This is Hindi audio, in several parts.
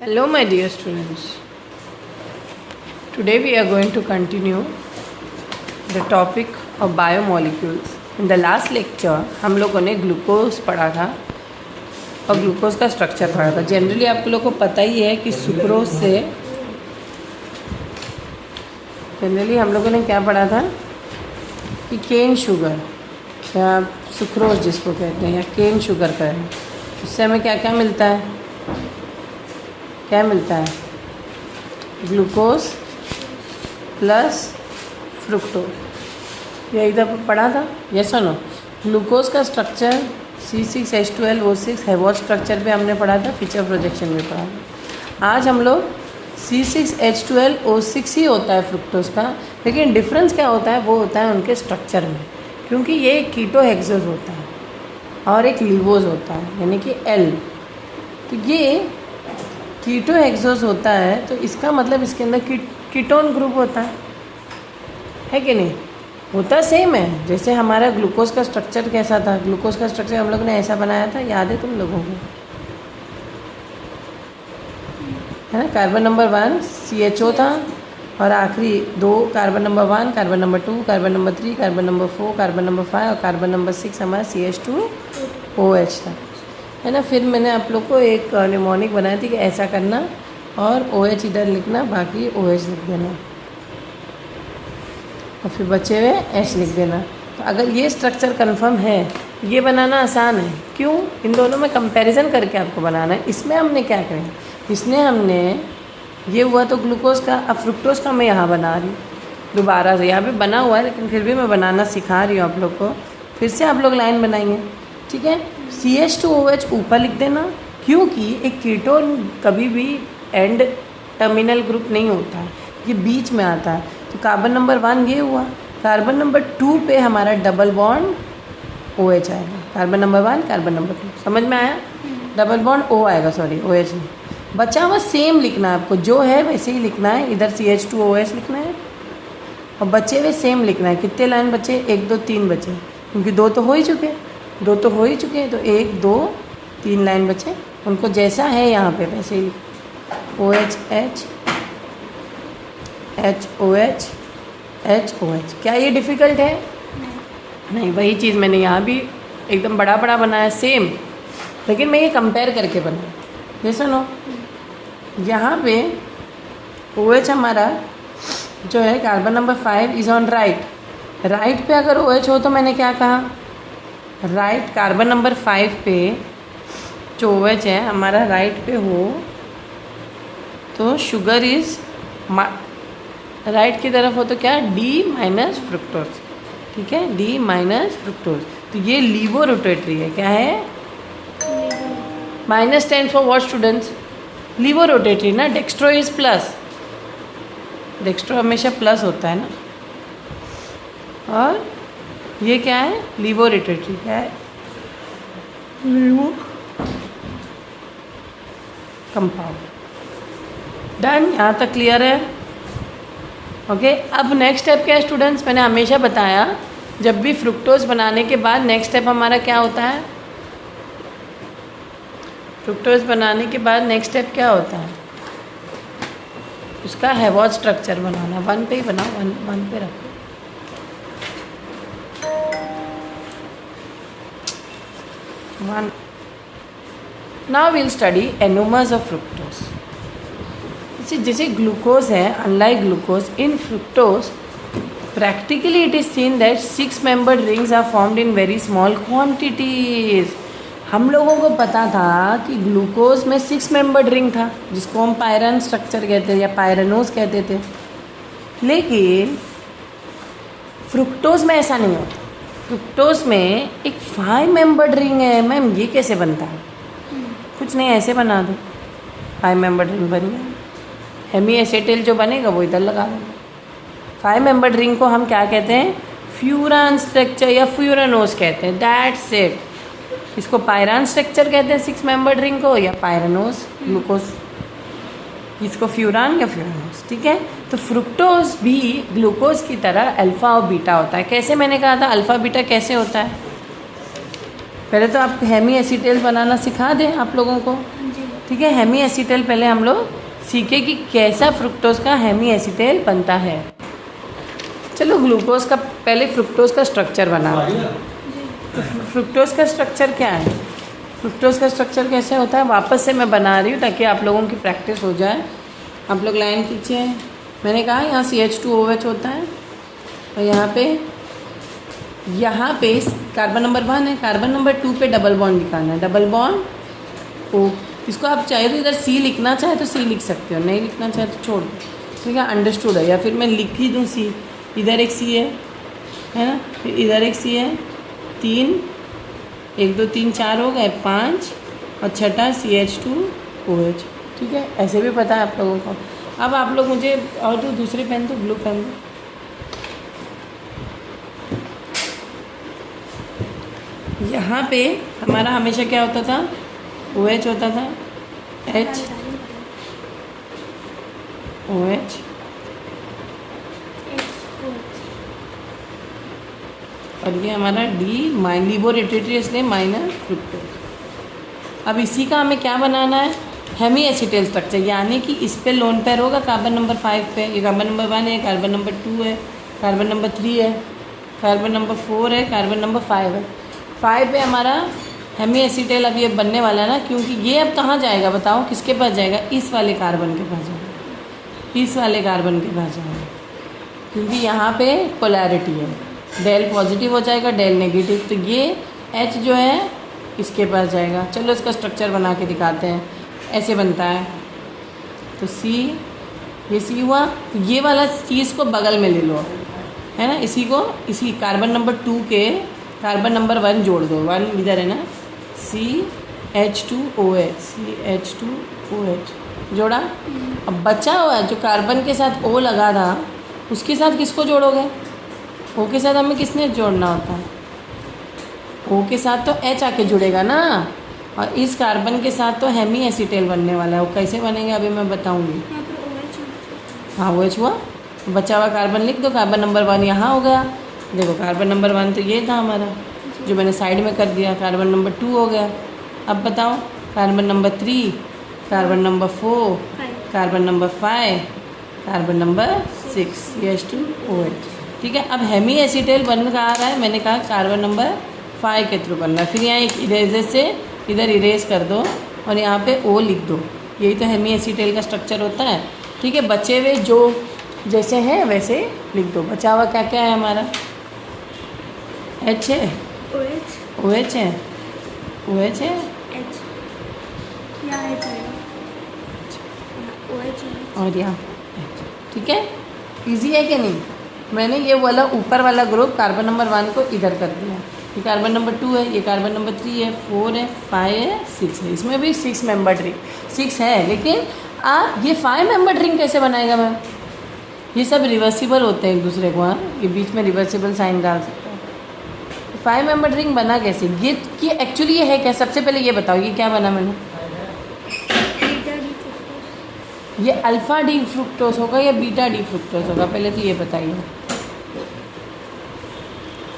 Hello my dear students. Today we are going to continue the topic of biomolecules. In the last lecture हम लोगों ने ग्लूकोज पढ़ा था और ग्लूकोज का स्ट्रक्चर पढ़ा था. जनरली आप लोगों को पता ही है कि सुक्रोज से जनरली हम लोगों ने क्या पढ़ा था कि केन शुगर या सुक्रोज जिसको कहते हैं या केन शुगर का है, उससे हमें क्या क्या मिलता है. क्या मिलता है? Glucose plus fructose. ये इधर पढ़ा था. यस और नो? ग्लूकोज का स्ट्रक्चर C6H12O6 हैवॉट स्ट्रक्चर पे हमने पढ़ा था, फीचर प्रोजेक्शन में पढ़ा था. आज हम लोग C6H12O6 ही होता है फ्रुक्टोज का, लेकिन डिफरेंस क्या होता है वो होता है उनके स्ट्रक्चर में, क्योंकि ये एक कीटोहेक्सोज होता है और एक लिवोज होता है यानी कि L. तो ये कीटोहेक्सोज होता है तो इसका मतलब इसके अंदर कीटोन ग्रुप होता है कि नहीं? होता सेम है. जैसे हमारा ग्लूकोज का स्ट्रक्चर कैसा था, ग्लूकोज का स्ट्रक्चर हम लोग ने ऐसा बनाया था, याद है तुम लोगों को? है ना? कार्बन नंबर 1 CHO था और आखिरी 2 carbon number 1, carbon number 2, carbon number 3, carbon number 4, carbon number 5 और कार्बन नंबर 6 हमारा CH2OH था, है ना. फिर मैंने आप लोग को एक निमोनिक बनाई थी कि ऐसा करना और OH इधर लिखना, बाकी OH लिख देना और फिर बचे हुए H लिख देना. तो अगर ये स्ट्रक्चर कंफर्म है, ये बनाना आसान है. क्यों? इन दोनों में कंपैरिजन करके आपको बनाना है. इसमें हमने क्या करें, इसमें हमने ये हुआ तो ग्लूकोज का. अब फ्रुक्टोज का मैं यहाँ बना रही हूँ दोबारा से. यहाँ पे बना हुआ है लेकिन फिर भी मैं बनाना सिखा रही हूँ आप लोग को. फिर से आप लोग लाइन बनाएंगे, ठीक है. CH2OH ऊपर लिख देना, क्योंकि एक कीटोन कभी भी एंड टर्मिनल ग्रुप नहीं होता है, ये बीच में आता है. तो कार्बन नंबर 1 ये हुआ. कार्बन नंबर 2 पे हमारा डबल बॉन्ड OH आएगा. कार्बन नंबर 1 कार्बन नंबर 2, समझ में आया? डबल बॉन्ड O आएगा, सॉरी OH नहीं. बचा हुआ सेम लिखना है आपको, जो है वैसे ही लिखना है. इधर CH2OH लिखना है और बचे हुए सेम लिखना है. कितने लाइन बचे? 1 2 3 बचे, क्योंकि 2 तो हो ही चुके हैं. 2 तो हो ही चुके हैं, तो 1 2 3 लाइन बचे. उनको जैसा है यहाँ पे वैसे ही OH HOH HOH. क्या ये डिफ़िकल्ट है? नहीं. वही चीज़ मैंने यहाँ भी एकदम बड़ा बड़ा बनाया सेम, लेकिन मैं ये कंपेयर करके बनाया. जैसा नो यहाँ पे OH हमारा जो है carbon number 5 is on right. Right पे अगर OH हो तो मैंने क्या कहा, राइट कार्बन नंबर 5 पे जो OH है हमारा राइट पे हो तो शुगर इज़ राइट की तरफ हो तो क्या, D माइनस फ्रुक्टोज. ठीक है, D माइनस फ्रुक्टोज. तो ये लीवो रोटेटरी है. क्या है? Minus stand for what students? Laevo rotatory ना. Dextro is plus. डेक्स्ट्रो हमेशा प्लस होता है ना. और ये क्या है? Laevo rotatory. क्या है? Laevo compound. डन. यहाँ तक क्लियर है? ओके. अब नेक्स्ट स्टेप क्या है स्टूडेंट्स? मैंने हमेशा बताया जब भी फ्रुक्टोज बनाने के बाद नेक्स्ट स्टेप हमारा क्या होता है? फ्रुक्टोज बनाने के बाद नेक्स्ट स्टेप क्या होता है? उसका हैवॉट स्ट्रक्चर बनाना. 1 पे ही बनाओ, 1 पे रखो. Now we'll study anomers of fructose. जैसे ग्लूकोज है, unlike glucose, in fructose practically it is seen that 6 membered rings are formed in very small quantities. हम लोगों को पता था कि ग्लूकोज में 6 मेंबर्ड रिंग था, जिसको हम पायरन स्ट्रक्चर कहते थे या पायरनोज कहते थे. लेकिन फ्रुक्टोज में ऐसा नहीं होता. फ्रुक्टोज में एक 5 मेंबर्ड रिंग है. मैम ये कैसे बनता है? कुछ नहीं, ऐसे बना दो, 5 मेंबर्ड रिंग बन गया. हेमी एसेटिल जो बनेगा वो इधर लगा देंगे. 5 मेंबर्ड रिंग को हम क्या कहते हैं? फ्यूरान स्ट्रक्चर या फ्यूरानोज कहते हैं. That's it. इसको पायरान स्ट्रक्चर कहते हैं 6 मेंबर्ड रिंग को, या पायरानोज ग्लूकोज. इसको फ्यूरान या फ्यूरानोज. ठीक है. तो फ्रुक्टोज भी ग्लूकोज की तरह अल्फ़ा और बीटा होता है. कैसे? मैंने कहा था अल्फ़ा बीटा कैसे होता है. पहले तो आप हेमी एसिटेल बनाना सिखा दें आप लोगों को. ठीक है। हेमी एसीटेल पहले हम लोग सीखे कि कैसा फ्रुक्टोज का हेमी एसीटेल बनता है। चलो ग्लूकोज का पहले फ्रुक्टोज का स्ट्रक्चर बना। तो फ्रुक्टोज का स्ट्रक्चर क्या है? फ्रुक्टोज का स्ट्रक्चर कैसे होता है वापस से मैं बना रही हूँ ताकि आप लोगों की प्रैक्टिस हो जाए। आप लोग लाइन खींचिए। मैंने कहा यहाँ CH2OH होता है और यहाँ पे कार्बन नंबर 1 है, कार्बन नंबर 2 पे डबल बॉन्ड दिखाना है, डबल बॉन्ड O। इसको आप चाहे तो इधर C लिखना चाहे तो C लिख सकते हो, नहीं लिखना चाहे तो छोड़ दो, ठीक है, अंडरस्टूड है। या फिर मैं लिख ही दूँ C, इधर एक C है ना, फिर इधर एक C है, 3, 1 2 3 4 हो गए, 5 और छठा CH2OH, ठीक है। ऐसे भी पता है आप लोगों को। अब आप लोग मुझे और तो दूसरे पेन तो ब्लू पेन दो। यहाँ पे हमारा हमेशा क्या होता था? OH होता था, H OH और ये हमारा D लिबोरेटरी इसलिए माइनस फ्रुक्टोज। अब इसी का हमें क्या बनाना है? हेमी एसीटेल स्ट्रक्चर, यानी कि इस पे लोन पेयर होगा कार्बन नंबर 5 पे, ये कार्बन नंबर 1 है, कार्बन नंबर 2 है, कार्बन नंबर 3 है, कार्बन नंबर 4 है, कार्बन नंबर 5 है। 5 पे हमारा हेमी एसीटेल अब ये बनने वाला है ना, क्योंकि ये अब कहाँ जाएगा बताओ? किसके पास जाएगा? इस वाले कार्बन के पास जाएगा, इस वाले कार्बन के पास जाएगा, क्योंकि यहाँ पे पोलैरिटी है, डेल पॉजिटिव हो जाएगा, डेल नेगेटिव, तो ये H जो है इसके पास जाएगा। चलो इसका स्ट्रक्चर बना के दिखाते हैं। ऐसे बनता है, तो C, ये C हुआ, तो ये वाला चीज़ को बगल में ले लो, है ना, इसी कार्बन नंबर 2 के कार्बन नंबर 1 जोड़ दो, 1 इधर है ना, CH2OH, CH2OH जोड़ा। अब बचा हुआ जो कार्बन के साथ O लगा था, उसके साथ किसको जोड़ोगे? O के साथ हमें किसने जोड़ना होता है? O के साथ तो H आके जुड़ेगा ना, और इस कार्बन के साथ तो हेमी एसीटेल बनने वाला है। वो कैसे बनेंगे अभी मैं बताऊंगी। हाँ OH हुआ, बचा हुआ कार्बन लिख दो, कार्बन नंबर 1 यहाँ हो गया। देखो कार्बन नंबर 1 तो ये था हमारा, जो मैंने साइड में कर दिया, कार्बन नंबर 2 हो गया। अब बताओ carbon number 3, carbon number 4, carbon number 5, carbon number 6, CH2OH, ठीक है। अब हेमी एसीटेल बन कहाँ रहा है? मैंने कहा कार्बन नंबर 5 के थ्रू बन रहा है। फिर यहाँ एक इरेजर से इधर इरेज कर दो और यहाँ पे O लिख दो। यही तो हेमी एसीटेल का स्ट्रक्चर होता है, ठीक है। बचे हुए जो जैसे हैं वैसे लिख दो। बचा हुआ क्या क्या है हमारा? H है, OH है, OH है, और यहाँ H, ठीक है। इजी है कि नहीं? मैंने ये वाला ऊपर वाला ग्रुप कार्बन नंबर 1 को इधर कर दिया। ये कार्बन नंबर 2 है, ये कार्बन नंबर 3 है, 4 है, 5 है, 6 है। इसमें भी 6 मेंबर रिंग 6 है, लेकिन ये 5 मेंबर रिंग कैसे बनाएगा मैम? ये सब रिवर्सिबल होते हैं एक दूसरे को, हाँ, ये बीच में रिवर्सिबल साइन डाल सकते हैं। 5 मेंबर रिंग बना कैसे? ये एक्चुअली ये है क्या? सबसे पहले ये बताओ, ये क्या बना मैंने? ये अल्फ़ा डी फ्रुक्टोज होगा या बीटा डी फ्रुक्टोज होगा? पहले तो ये बताइए।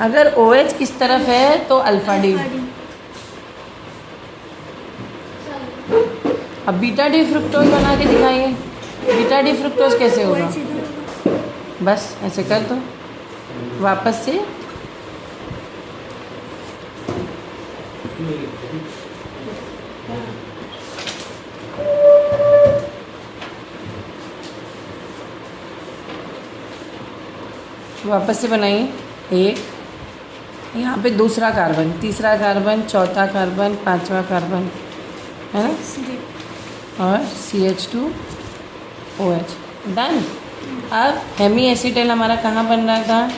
अगर OH किस तरफ है तो अल्फ़ा डी। अब बीटा डी फ्रुक्टोज बना के दिखाइए। बीटा डी फ्रुक्टोज कैसे होगा? बस ऐसे कर दो वापस से। वापस से बनाइए। एक, यहाँ पे दूसरा कार्बन, तीसरा कार्बन, चौथा कार्बन, पांचवा कार्बन, है ना, और CH2OH डन। अब हेमी एसीटेल हमारा कहाँ बन रहा था?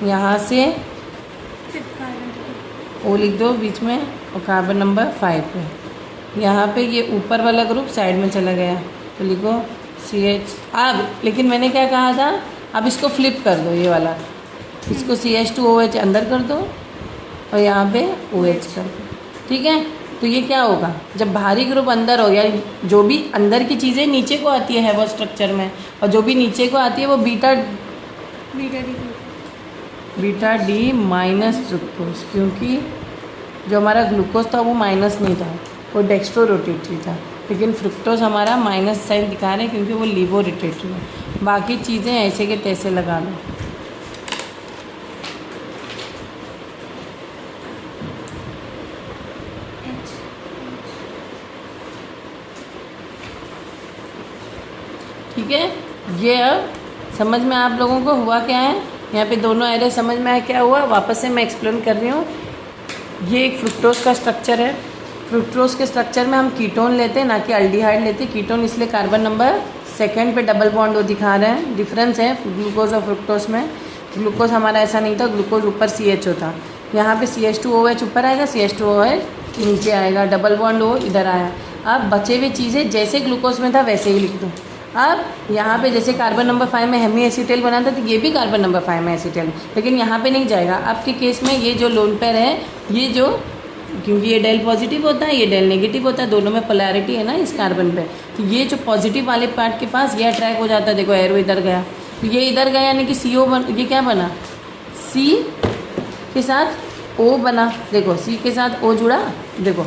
यहाँ से O लिख दो बीच में और कार्बन नंबर 5 पे। यहाँ पे ये ऊपर वाला ग्रुप साइड में चला गया, तो लिखो CH। अब लेकिन मैंने क्या कहा था? अब इसको फ्लिप कर दो, ये वाला, इसको CH2OH अंदर कर दो और यहाँ पे OH कर दो, ठीक है। तो ये क्या होगा? जब भारी ग्रुप अंदर हो गया, जो भी अंदर की चीज़ें नीचे को आती है वो स्ट्रक्चर में, और जो भी नीचे को आती है वो बीटा डी माइनस फ्रुक्टोज, क्योंकि जो हमारा ग्लूकोज था वो माइनस नहीं था, वो डेक्स्ट्रो रोटेटरी था। लेकिन फ्रुक्टोज हमारा माइनस साइन दिखा रहे हैं क्योंकि वो लिबोरेटेटिव है। बाकी चीज़ें ऐसे के तैसे लगा लो। ठीक है, ये अब समझ में आप लोगों को हुआ क्या है? यहाँ पे दोनों एरे समझ में आया क्या हुआ? वापस से मैं एक्सप्लेन कर रही हूँ। ये एक फ्रुक्टोज का स्ट्रक्चर है। फ्रुक्टोज के स्ट्रक्चर में हम कीटोन लेते हैं, ना कि अल्डिहाइड लेते हैं। कीटोन इसलिए कार्बन नंबर सेकंड पे डबल बॉन्ड वो दिखा रहे हैं। डिफरेंस है ग्लूकोज और फ्रुक्टोज में। ग्लूकोज हमारा ऐसा नहीं था, ग्लूकोज ऊपर CH होता, यहाँ पे CH2OH ऊपर आएगा, CH2OH नीचे आएगा, डबल बॉन्ड वो इधर आया। अब बचे हुए चीज़ें जैसे ग्लूकोज में था वैसे ही लिख दो। अब यहाँ पे जैसे कार्बन नंबर 5 में हेमी एसीटेल बना था, तो ये भी कार्बन नंबर 5 में एसीटेल, लेकिन यहाँ पे नहीं जाएगा। आपके केस में ये जो लोन पेयर है, ये जो, क्योंकि ये डेल पॉजिटिव होता है, ये डेल नेगेटिव होता है, दोनों में पोलैरिटी है ना इस कार्बन पे, तो ये जो पॉजिटिव वाले पार्ट के पास ये अट्रैक्ट हो जाता है। देखो एरो इधर गया, तो ये इधर गया, यानी कि CO ये क्या बना, C के साथ O बना। देखो C के साथ O जुड़ा, देखो,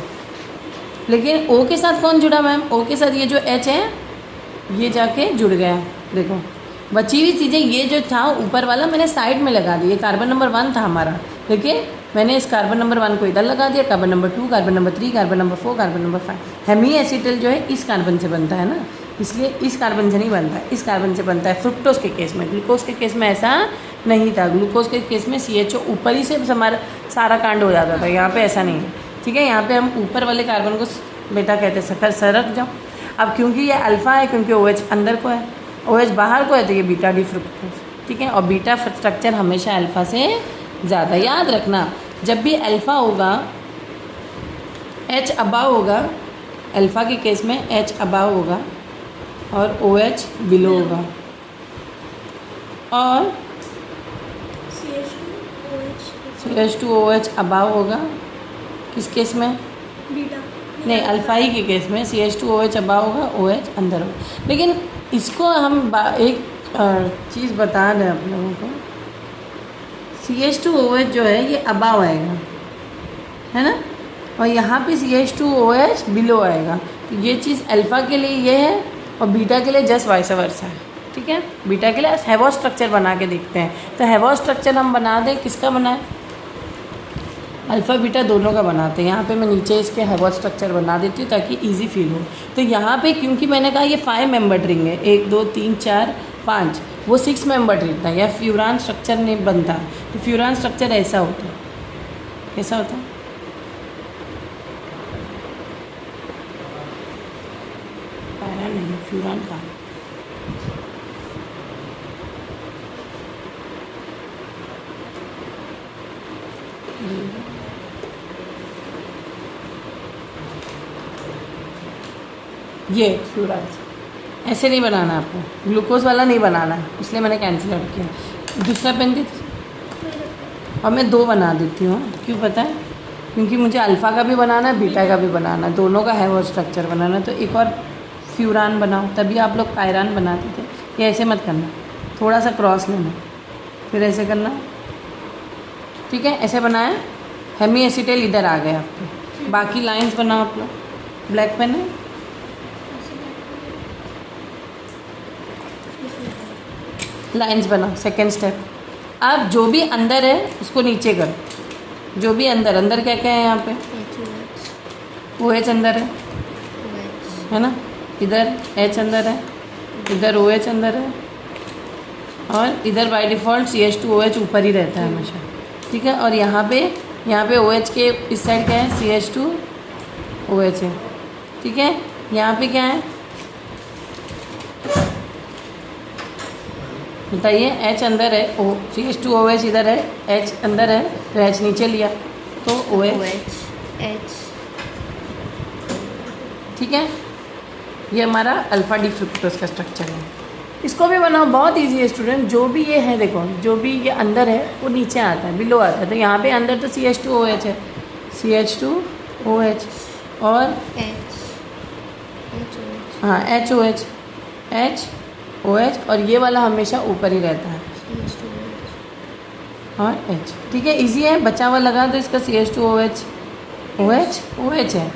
लेकिन O के साथ कौन जुड़ा मैम? O के साथ ये जो H है ये जाके जुड़ गया। देखो बची हुई चीज़ें, ये जो था ऊपर वाला मैंने साइड में लगा दिया। कार्बन नंबर 1 था हमारा, लेकिन मैंने इस कार्बन नंबर 1 को इधर लगा दिया। Carbon number 2, carbon number 3, carbon number 4, carbon number 5। Hemiacetal जो है इस कार्बन से बनता है ना, इसलिए इस कार्बन से नहीं बनता है, इस कार्बन से बनता है फ्रुक्टोज के केस में। ग्लूकोज के केस में ऐसा नहीं था। ग्लूकोज के केस में CHO ऊपर ही से हमारा सारा कांड हो जाता था, यहाँ पे ऐसा नहीं है। ठीक है, यहाँ पे हम ऊपर वाले कार्बन को बेटा कहते हैं सरक जाओ। अब क्योंकि ये अल्फ़ा है, क्योंकि OH अंदर को है, OH बाहर को है, तो ये बीटा डी फ्रुक्टोज। ठीक है, और बीटा स्ट्रक्चर हमेशा अल्फ़ा से ज़्यादा। याद रखना, जब भी अल्फ़ा होगा H अबाव होगा, अल्फ़ा के केस में H अबाव होगा और OH बिलो होगा, और CH2OH अबाव होगा। किस केस में? बीटा नहीं, अल्फा ही के केस में CH2OH अबाव होगा, OH अंदर होगा। लेकिन इसको हम एक चीज़ बता दें आप लोगों को, CH2OH जो है ये अबाव आएगा, है ना, और यहाँ पे CH2OH बिलो आएगा। तो ये चीज़ अल्फ़ा के लिए ये है और बीटा के लिए जस्ट वाइस वर्सा है। ठीक है, बीटा के लिए हैवॉस स्ट्रक्चर बना के देखते हैं। तो हैवॉस स्ट्रक्चर हम बना दें, किसका बना है? अल्फ़ा बीटा दोनों का बनाते हैं। यहाँ पे मैं नीचे इसके हैवॉस स्ट्रक्चर बना देती हूँ ताकि इजी फील हो। तो यहाँ पे क्योंकि मैंने कहा ये 5 मेंबर्ड रिंग है, 1 2 3 4 5, वो 6 मेंबर्ड रिंग था, या फ्यूरान स्ट्रक्चर नहीं बनता। तो फ्यूरान स्ट्रक्चर ऐसा होता है, कैसा होता है? पैरा नहीं, फ्यूरान का ये फ्यूरान ऐसे नहीं बनाना आपको, ग्लूकोज वाला नहीं बनाना है, इसलिए मैंने कैंसिल आउट किया। दूसरा पेन दे, और मैं 2 बना देती हूँ। क्यों पता है? क्योंकि मुझे अल्फ़ा का भी बनाना है, बीटा का भी बनाना है, दोनों का है वो स्ट्रक्चर बनाना। तो एक और फ्यूरान बनाओ, तभी आप लोग पायरान बनाते थे। ये ऐसे मत करना, थोड़ा सा क्रॉस लेना, फिर ऐसे करना। ठीक है, ऐसे बनाया, हेमी एसीटेल इधर आ गए आपके। बाकी लाइंस बनाओ आप लोग। ब्लैक पेन है, लाइंस बनाओ। सेकेंड स्टेप, अब जो भी अंदर है उसको नीचे करो। जो भी अंदर, अंदर क्या क्या है यहाँ पे? OH अंदर है ना, इधर H अंदर है, इधर OH अंदर है, और इधर बाय डिफ़ॉल्ट CH2OH ऊपर ही रहता है हमेशा। ठीक है, और यहाँ पे OH के इस साइड क्या है? CH2OH है। ठीक है, यहाँ पे क्या है बताइए? H अंदर है, CH2OH इधर है, H अंदर है, तो H नीचे लिया तो OH। ठीक है, ये हमारा अल्फ़ा डी फ्रुक्टोज का स्ट्रक्चर है। इसको भी बनाओ, बहुत इजी है स्टूडेंट। जो भी ये है, देखो जो भी ये अंदर है वो नीचे आता है, बिलो आता है। तो यहाँ पे अंदर तो CH2OH है, CH2OH, और हाँ HOH, HOH, और ये वाला हमेशा ऊपर ही रहता है, और H। ठीक है, इजी है। बचा हुआ लगा दो इसका CH2OH, OH है,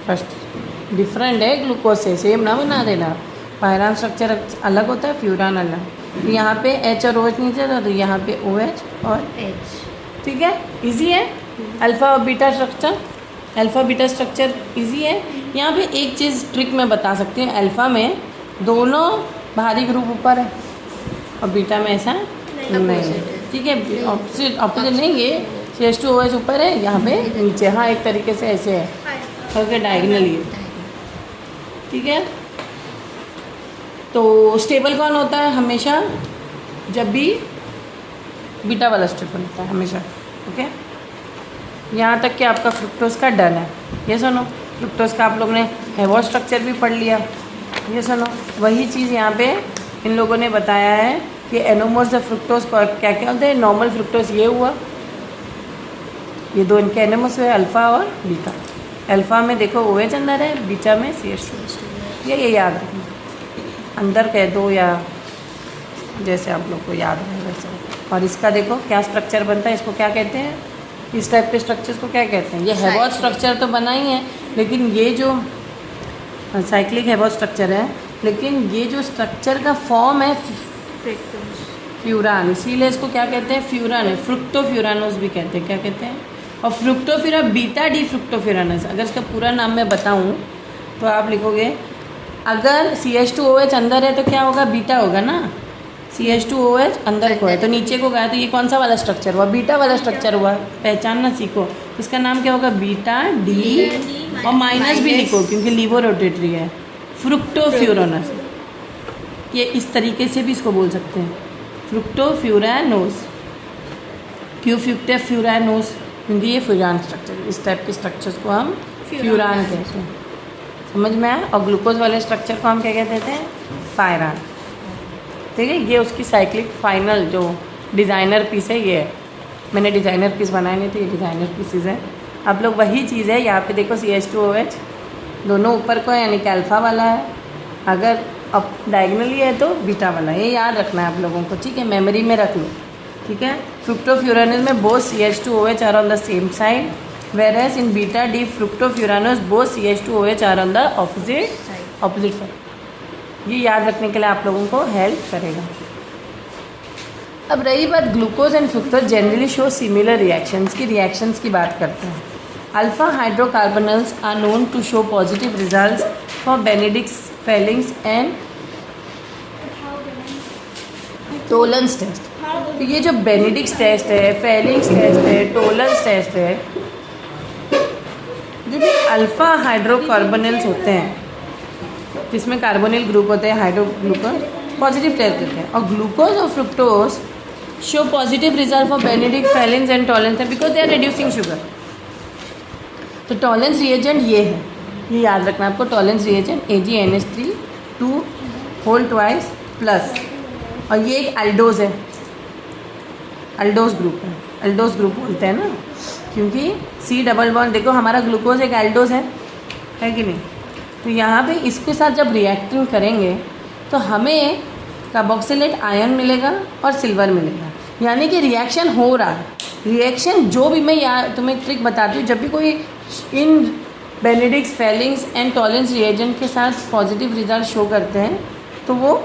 फर्स्ट डिफरेंट है ग्लूकोज से, सेम ना बना देना। पायरान स्ट्रक्चर अलग होता है, फ्यूरान अलग। तो यहाँ पे एच और ओ एच नहीं था, तो यहाँ पे ओ एच और एच। ठीक है, इजी है। अल्फ़ा और beta structure, alpha beta structure easy है। यहाँ पे एक चीज़ ट्रिक मैं बता सकती हूँ, अल्फ़ा में दोनों भारी ग्रुप ऊपर है और बीटा में ऐसा नहीं। ठीक है, ऑपोजिट नहीं, ये CH2OH ऊपर है, यहाँ पे नीचे। हाँ, एक तरीके से ऐसे है, ओके, डायगनली है। ठीक है, तो स्टेबल कौन होता है हमेशा? जब भी बीटा वाला स्टेबल होता है हमेशा। ओके, यहाँ तक कि आपका फ्रुक्टोज का डन है। ये सुनो, फ्रुक्टोज का आप लोग ने हैवॉट स्ट्रक्चर भी पढ़ लिया। ये सुनो, वही चीज़ यहाँ पे इन लोगों ने बताया है कि एनोमर्स ऑफ फ्रुक्टोज क्या क्या होते हैं। नॉर्मल फ्रुक्टोज ये हुआ, ये दो इनके एनोमर्स हुए, अल्फ़ा और बीटा। अल्फ़ा में देखो OH अंदर है, बीटा में CH2। ये याद रखना, अंदर कह दो या जैसे आप लोग को याद है वैसे। और इसका देखो क्या स्ट्रक्चर बनता है, इसको क्या कहते हैं, इस टाइप के स्ट्रक्चर्स को क्या कहते हैं? ये हैवॉट स्ट्रक्चर तो बना ही है, लेकिन ये जो साइक्लिक हैवॉट स्ट्रक्चर है, लेकिन ये जो स्ट्रक्चर का फॉर्म है फ्यूरान, इसीलिए इसको क्या कहते हैं? फ्यूरान है। फ्रुक्टोफ्यूरानोस भी कहते हैं। क्या कहते हैं? और फ्रुक्टोफ्यूरा बीटा डी फ्रुक्टोफ्यूरानस। अगर इसका पूरा नाम मैं बताऊँ तो आप लिखोगे, अगर CH2OH अंदर है तो क्या होगा? बीटा होगा ना। CH2OH अंदर को है तो नीचे को गया, तो ये कौन सा वाला स्ट्रक्चर हुआ? बीटा वाला स्ट्रक्चर हुआ। पहचानना सीखो। इसका नाम क्या होगा? बीटा डी, और माइनस भी लिखो क्योंकि लीवो रोटेटरी है। फ्रुक्टोफ्यूरानस, ये इस तरीके से भी इसको बोल सकते हैं, फ्रुक्टोफ्यूरानोस। क्यों फ्रुक्टोफ्यूरानोस? क्योंकि ये फ्यूरान स्ट्रक्चर, इस टाइप के स्ट्रक्चर्स को हम फ्यूरान कहते हैं। समझ में आया? और ग्लूकोज वाले स्ट्रक्चर को हम क्या कहते हैं? पायरान। ठीक है, ये उसकी साइक्लिक फाइनल जो डिज़ाइनर पीस है, ये है। मैंने डिज़ाइनर पीस बनाए नहीं थे, ये डिज़ाइनर पीसेज है। आप लोग वही चीज़ है, यहाँ पे देखो CH2OH दोनों ऊपर को है, यानी कि अल्फ़ा वाला है। अगर अब डायगनली है तो बीटा वाला है। ये याद रखना है आप लोगों को, ठीक है, मेमोरी में रख लो। ठीक है, फ्रुक्टोफ्यूरानस में both CH2OH are on the same side, whereas in beta D fructofuranose both CH2OH are on the opposite side। ये याद रखने के लिए आप लोगों को हेल्प करेगा। अब रही बात glucose and fructose generally show similar reactions की। रिएक्शंस की बात करते हैं। Alpha hydrocarbonyls are known to show positive results for Benedict's Fehling's and Tollens test. तो ये जो बेनेडिक्स टेस्ट है, फेलिंग्स टेस्ट है, टोलेंस टेस्ट है, जो भी अल्फ़ा हाइड्रोकार्बोनिल्स होते हैं जिसमें कार्बोनिल ग्रुप होते हैं, हाइड्रोग्लूकोज पॉजिटिव टेस्ट देते हैं। और ग्लूकोज और fructose show positive result for Benedict Fehling's and Tollens because they are reducing sugar. तो टॉलेंस रिएजेंट ये है, ये याद रखना आपको। Tollens reagent AgNH3 2 whole twice plus, और ये एक अल्डोज है, अल्डोज ग्रुप है। अल्डोज ग्रुप बोलते हैं ना, क्योंकि C डबल बॉन्ड देखो, हमारा ग्लूकोज एक एल्डोज है कि नहीं? तो यहाँ पे इसके साथ जब रिएक्टिंग करेंगे तो हमें कार्बोक्सिलेट आयन मिलेगा और सिल्वर मिलेगा, यानी कि रिएक्शन हो रहा है। रिएक्शन जो भी मैं तुम्हें ट्रिक बताती हूँ, जब भी कोई इन बेनेडिक्स फेलिंग्स एंड टॉलेंस रिएजेंट के साथ पॉजिटिव रिजल्ट शो करते हैं तो वो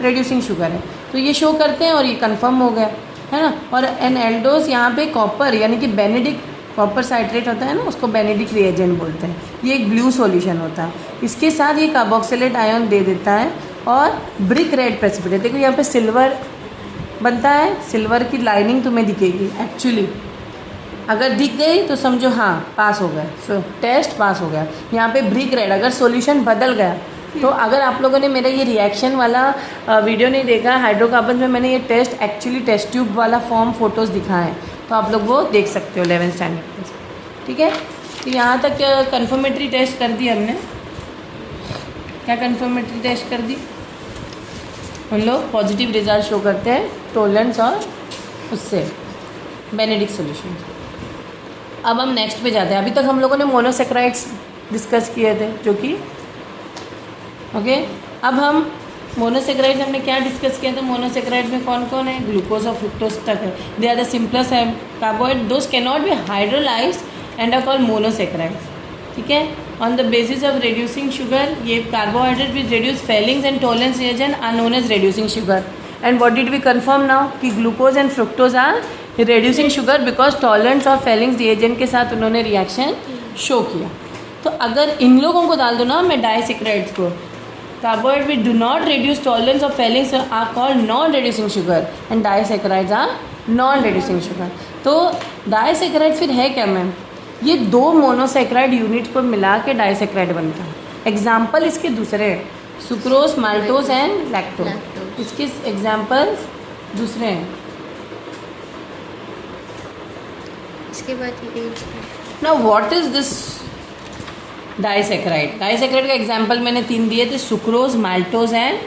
रिड्यूसिंग शुगर है। तो ये शो करते हैं और ये कंफर्म हो गया, है ना। और एन एल्डोज यहाँ पे कॉपर, यानी कि बेनेडिक कॉपर साइट्रेट होता है ना, उसको बेनेडिक रिएजेंट बोलते हैं। ये एक ब्लू सॉल्यूशन होता है, इसके साथ ये कार्बोक्सिलेट आयन दे देता है और ब्रिक रेड प्रेसिपिटेट। देखो यहाँ पे सिल्वर बनता है, सिल्वर की लाइनिंग तुम्हें दिखेगी। एक्चुअली अगर दिख गई तो समझो हाँ पास हो गया, सो टेस्ट पास हो गया। यहाँ पे ब्रिक रेड, अगर सॉल्यूशन बदल गया तो अगर आप लोगों ने मेरा ये रिएक्शन वाला वीडियो नहीं देखा, हाइड्रोकार्बन में मैंने ये टेस्ट एक्चुअली टेस्ट ट्यूब वाला फॉर्म फोटोज़ दिखाए हैं, तो आप लोग वो देख सकते हो 11th स्टैंडर्ड में। ठीक है, तो यहाँ तक कन्फर्मेटरी टेस्ट कर दी हमने। क्या कन्फर्मेटरी टेस्ट कर दी? हम लोग पॉजिटिव रिजल्ट शो करते हैं टोलेंस और उससे बेनेडिक्ट सॉल्यूशन। अब हम नेक्स्ट पे जाते हैं। अभी तक हम लोगों ने मोनोसेक्राइड्स डिस्कस किए थे, जो कि ओके। अब हम मोनोसेक्राइड्स हमने क्या डिस्कस किया था? मोनोसेक्राइड में कौन कौन है? ग्लूकोज और फ्रुक्टोज तक है। They are the simplest carbohydrate, those can not be hydrolysed and are called monosaccharides. ठीक है, on the basis of reducing sugar, ये carbohydrate which reduce Fehling's and Tollens reagent are known as reducing sugar. And what did we confirm now कि glucose and fructose are reducing sugar because Tollens और Fehling's reagent के साथ उन्होंने रिएक्शन शो किया. तो अगर इन लोगों को डाल दो ना मैं डाइसेक्राइड्स को, carbohydrate which do not reduce tolerance of Fehling's are called non reducing sugar and disaccharides are non reducing sugar. तो डाइसेक्राइड फिर है क्या मैम? ये दो मोनोसेक्राइड यूनिट को मिला के डाइसेक्राइड बनता है. एग्जाम्पल इसके दूसरे हैं, सुक्रोज, माल्टोज एंड लैक्टोज. इसके एग्जाम्पल्स दूसरे हैं. इसके बाद now what is this disaccharide? Disaccharide का एग्जाम्पल मैंने 3 दिए थे, sucrose, maltose and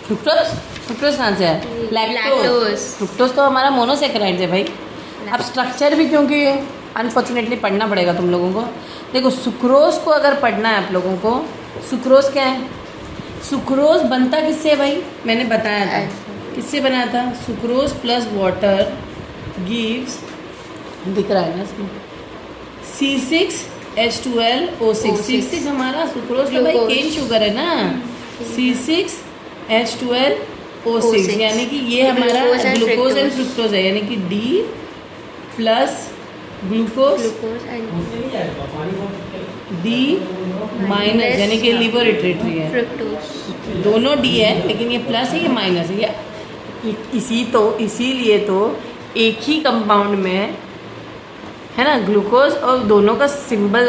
fructose. Fructose कहाँ से है? लैक्टोज. फ्रुक्टोज तो हमारा मोनोसेक्राइड है भाई. अब स्ट्रक्चर भी क्योंकि अनफॉर्चुनेटली पढ़ना पड़ेगा तुम लोगों को. देखो सुक्रोज को अगर पढ़ना है आप लोगों को, सुक्रोज क्या है? सुक्रोज बनता किससे है भाई? मैंने बताया था किससे बना था. सुक्रोज प्लस वाटर गिव्स, दिख रहा है ना इसमें, C6H12O6. C6 हमारा सुक्रोज का भाई केन शुगर है ना. C6H12O6 यानी कि ये हमारा ग्लूकोज एंड फ्रुक्टोज है, यानी कि D plus glucose D minus यानी कि लिबोरेटरी है. दोनों D है लेकिन ये प्लस है, ये माइनस है. ये इसीलिए तो एक ही कंपाउंड में है ना ग्लूकोज, और दोनों का सिंबल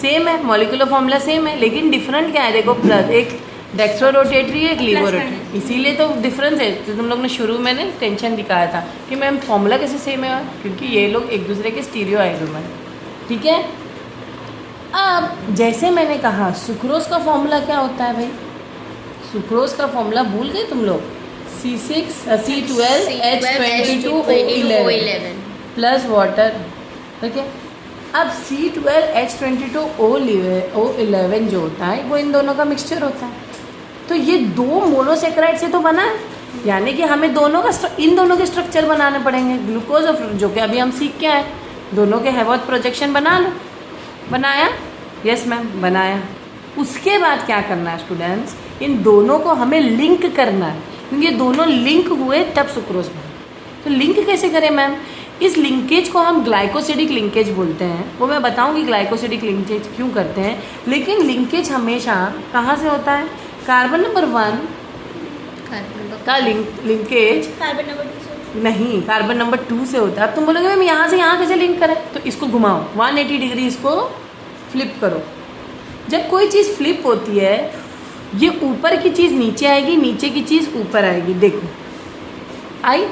सेम है, मॉलिक्यूलर फॉर्मूला सेम है, लेकिन डिफरेंट क्या है? देखो प्लस, एक डेक्स्ट्रो रोटेटरी है, एक लीवो रोटेटरी. इसीलिए तो डिफरेंस है. तो तुम लोग ने शुरू में ने टेंशन दिखाया था कि मैम फॉर्मूला कैसे सेम है, क्योंकि ये लोग एक दूसरे के स्टीरियो आइसोमर है. ठीक है. अब जैसे मैंने कहा सुक्रोज का फॉर्मूला क्या होता है भाई? सुक्रोज का फॉर्मूला भूल गए तुम लोग? C12H22O11 plus water. ठीक है. अब C12H22O11 जो होता है वो इन दोनों का मिक्सचर होता है. तो ये दो मोनोसेक्राइड से तो बना है, यानी कि हमें दोनों का इन दोनों के स्ट्रक्चर बनाने पड़ेंगे. ग्लूकोज और जो कि अभी हम सीख के आए, दोनों के हैवॉथ प्रोजेक्शन बना लो. बनाया? यस मैम बनाया. उसके बाद क्या करना है स्टूडेंट्स? इन दोनों को हमें लिंक करना है, क्योंकि ये दोनों लिंक हुए तब सुक्रोज बना. तो लिंक कैसे करें मैम? इस लिंकेज को हम ग्लाइकोसिडिक लिंकेज बोलते हैं. वो मैं बताऊंगी ग्लाइकोसिडिक लिंकेज क्यों करते हैं. लेकिन लिंकेज हमेशा कहाँ से होता है? कार्बन नंबर 1 का लिंकेज कार्बन नंबर 2 नहीं, कार्बन नंबर 2 से होता है. अब तुम बोलोगे मैम यहाँ से यहाँ कैसे लिंक करें? तो इसको घुमाओ 180 डिग्री, इसको फ्लिप करो. जब कोई चीज़ फ्लिप होती है, ये ऊपर की चीज़ नीचे आएगी, नीचे की चीज़ ऊपर आएगी. देखो आई,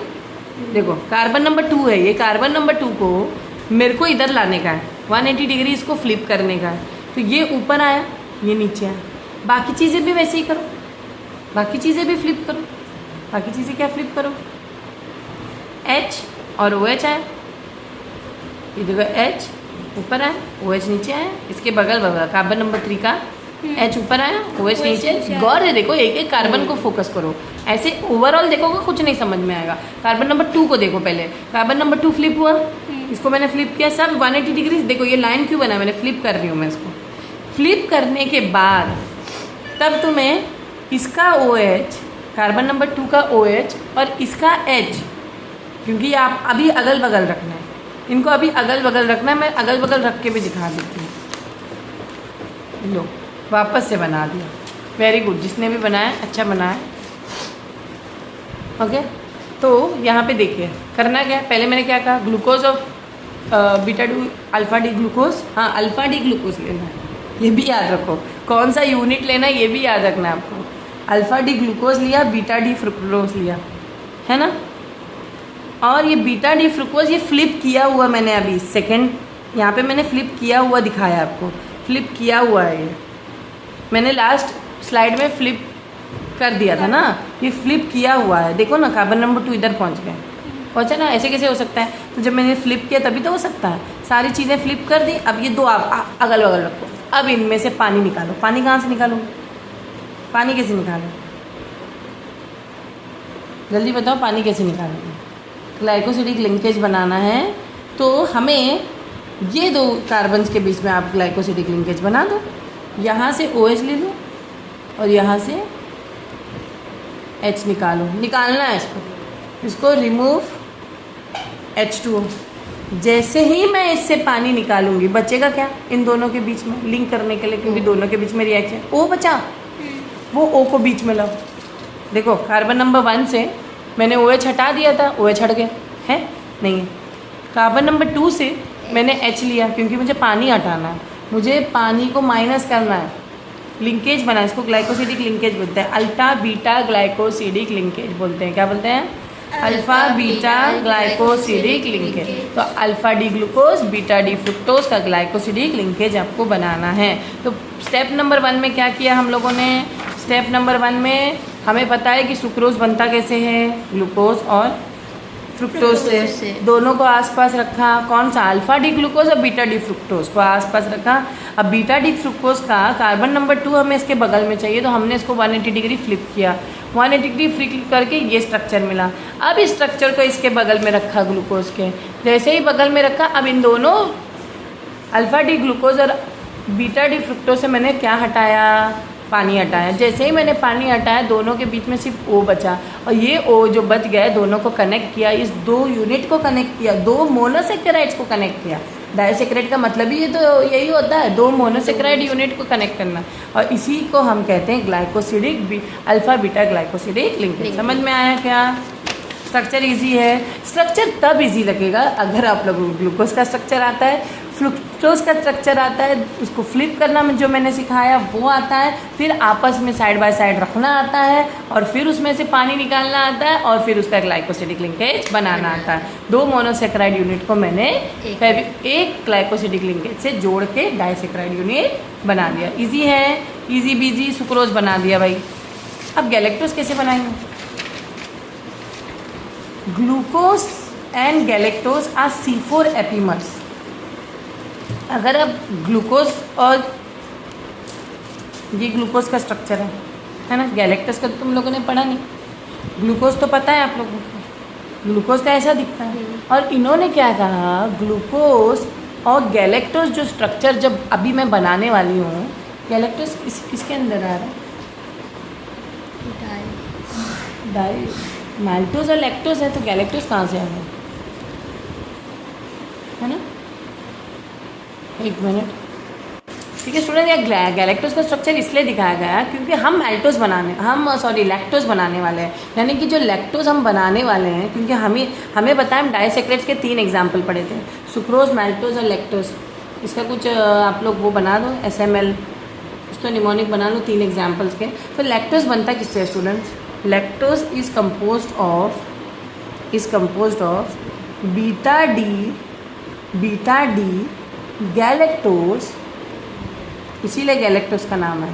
देखो कार्बन नंबर 2 है, ये कार्बन नंबर 2 को मेरे को इधर लाने का है, 180 डिग्री इसको फ्लिप करने का है. तो ये ऊपर आया, ये नीचे आया. बाकी चीज़ें भी वैसे ही करो, बाकी चीज़ें भी फ्लिप करो. बाकी चीज़ें क्या फ्लिप करो? H और OH आया, ये देखो H ऊपर आया, OH नीचे आया. इसके बगल बगल कार्बन नंबर 3 का H ऊपर आया, OH नीचे. गौर है, देखो एक एक कार्बन को फोकस करो. ऐसे ओवरऑल देखोगे कुछ नहीं समझ में आएगा. कार्बन नंबर 2 को देखो पहले. कार्बन नंबर 2 फ्लिप हुआ, इसको मैंने फ्लिप किया, सब 180 डिग्री. देखो ये लाइन क्यों बना, मैंने फ्लिप कर रही हूँ मैं इसको. फ्लिप करने के बाद तब तुम्हें इसका OH, कार्बन नंबर 2 का OH और इसका H, क्योंकि आप अभी अगल बगल रखना है, इनको अभी अगल बगल रखना है. मैं अगल बगल रख के भी दिखा देती हूँ. लो वापस से बना दिया. वेरी गुड, जिसने भी बनाया अच्छा बनाया. ओके. तो यहाँ पे देखिए करना क्या है. पहले मैंने क्या कहा? Glucose of beta do alpha D glucose. हाँ अल्फा डी ग्लूकोज लेना है, ये भी याद रखो. कौन सा यूनिट लेना है ये भी याद रखना है आपको. अल्फा डी ग्लूकोज लिया, बीटा डी फ्रुक्टोज लिया, है ना. और ये बीटा डी फ्रुक्टोज ये फ्लिप किया हुआ मैंने अभी सेकेंड यहाँ पे मैंने फ्लिप किया हुआ दिखाया आपको. फ्लिप किया हुआ है, ये मैंने लास्ट स्लाइड में फ्लिप कर दिया था ना. ये फ्लिप किया हुआ है, देखो ना. कार्बन नंबर 2 इधर पहुँच गए, पहुँचा ना. ऐसे कैसे हो सकता है? तो जब मैंने फ्लिप किया तभी तो हो सकता है. सारी चीज़ें फ्लिप कर दी. अब ये दो आप अगल बगल रखो. अब इनमें से पानी निकालो. पानी कहाँ से निकालो? पानी कैसे निकालो? जल्दी बताओ पानी कैसे निकालोगे? ग्लाइकोसिडिक लिंकेज बनाना है तो हमें ये दो कार्बन्स के बीच में आप ग्लाइकोसिडिक लिंकेज बना दो। यहाँ से OH ले लो और यहाँ से H निकालो, निकालना है इसको रिमूव H2O। जैसे ही मैं इससे पानी निकालूंगी बचेगा क्या इन दोनों के बीच में लिंक करने के लिए, क्योंकि दोनों के बीच में रिएक्शन O बचा, वो O को बीच में लाओ। देखो कार्बन नंबर 1 से मैंने OH हटा दिया था, OH हट गया है नहीं है। कार्बन नंबर 2 से मैंने H लिया क्योंकि मुझे पानी हटाना है, मुझे पानी को माइनस करना है, लिंकेज बना, इसको ग्लाइकोसिडिक लिंकेज बोलते हैं, अल्फा बीटा ग्लाइकोसिडिक लिंकेज बोलते हैं। क्या बोलते हैं? Alpha beta glycosidic linkage. तो alpha D glucose beta D fructose का ग्लाइकोसिडिक लिंकेज आपको बनाना है। तो स्टेप नंबर 1 में क्या किया हम लोगों ने? स्टेप नंबर 1 में हमें पता है कि सुक्रोज बनता कैसे है, ग्लूकोज और फ्रुक्टोज से। दोनों को आसपास रखा, कौन सा? अल्फा डी ग्लूकोज और बीटा डी फ्रुक्टोज को आसपास रखा। अब बीटा डी फ्रुक्टोज का कार्बन नंबर 2 हमें इसके बगल में चाहिए, तो हमने इसको 180 डिग्री फ्लिप किया। 180 डिग्री फ्लिप करके ये स्ट्रक्चर मिला। अब इस स्ट्रक्चर को इसके बगल में रखा ग्लूकोज के, जैसे ही बगल में रखा, अब इन दोनों अल्फा डी ग्लूकोज और बीटा डी फ्रुक्टोज से मैंने क्या हटाया? पानी हटाया। जैसे ही मैंने पानी हटाया दोनों के बीच में सिर्फ O बचा, और ये O जो बच गया दोनों को कनेक्ट किया, इस 2 यूनिट को कनेक्ट किया, 2 मोनोसेक्राइड्स को कनेक्ट किया। डाइसेक्राइड का मतलब ही ये तो यही होता है, 2 मोनोसेक्राइड यूनिट को कनेक्ट करना, और इसी को हम कहते हैं glycosidic alpha beta glycosidic linkage. समझ में आया क्या? स्ट्रक्चर इजी है। स्ट्रक्चर तब इजी लगेगा अगर आप लोगों को ग्लूकोज का स्ट्रक्चर आता है, फ्रुक्टोज का स्ट्रक्चर आता है, उसको फ्लिप करना जो मैंने सिखाया वो आता है, फिर आपस में साइड बाय साइड रखना आता है, और फिर उसमें से पानी निकालना आता है, और फिर उसका ग्लाइकोसिडिक लिंकेज बनाना आता है। 2 मोनोसेक्राइड यूनिट को मैंने एक ग्लाइकोसिडिक लिंकेज से जोड़ के डाइसेक्राइड यूनिट बना दिया। इजी है, इजी बीजी सुक्रोज बना दिया भाई। अब गैलेक्टोज कैसे बनाएंगे? Glucose and galactose are C4 epimers. अगर अब ग्लूकोज और ये ग्लूकोज का स्ट्रक्चर है ना, गैलेक्टोज का तो तुम लोगों ने पढ़ा नहीं, ग्लूकोज तो पता है आप लोगों को, ग्लूकोज का ऐसा दिखता है। और इन्होंने क्या कहा, ग्लूकोज और गैलेक्टोज जो स्ट्रक्चर जब अभी मैं बनाने वाली हूँ, गैलेक्टोज किसके अंदर आ रहा है? डाई माल्टोज और लैक्टोज है, तो गैलेक्टोज कहाँ से आ रहा है ना? एक मिनट, ठीक है स्टूडेंट, या गैलेक्टोज का स्ट्रक्चर इसलिए दिखाया गया क्योंकि हम लैक्टोज बनाने वाले हैं, यानी कि जो लैक्टोज हम बनाने वाले हैं, क्योंकि हमें पता है हम डाइसेक्रेट्स के 3 एग्जाम्पल पढ़े थे, सुक्रोज, मैल्टोज और लैक्टोज। इसका कुछ आप लोग वो बना दो, SML, उसको निमोनिक बना लो 3 एग्जाम्पल्स के। तो लैक्टोज बनता किससे students? Lactose is composed of beta D galactose, इसीलिए गैलेक्टोज का नाम है,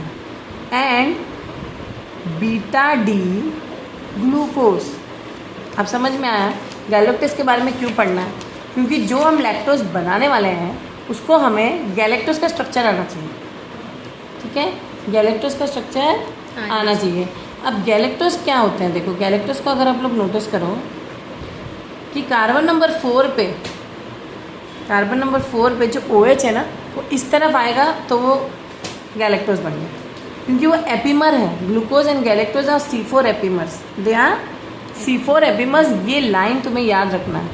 एंड बीटा डी ग्लूकोज। अब समझ में आया गैलेक्टोज के बारे में क्यों पढ़ना है? क्योंकि जो हम लैक्टोज बनाने वाले हैं उसको हमें गैलेक्टोज का स्ट्रक्चर आना चाहिए। ठीक है, गैलेक्टोज का स्ट्रक्चर आना चाहिए। अब गैलेक्टोज क्या होते हैं? देखो गैलेक्टोज को अगर आप लोग नोटिस करो कि कार्बन नंबर 4 पे जो OH है ना, वो इस तरफ आएगा तो वो गैलेक्टोज बन गया, क्योंकि वो एपीमर है। Glucose and galactose are C4 epimers, they are C4 epimers. ये लाइन तुम्हें याद रखना है,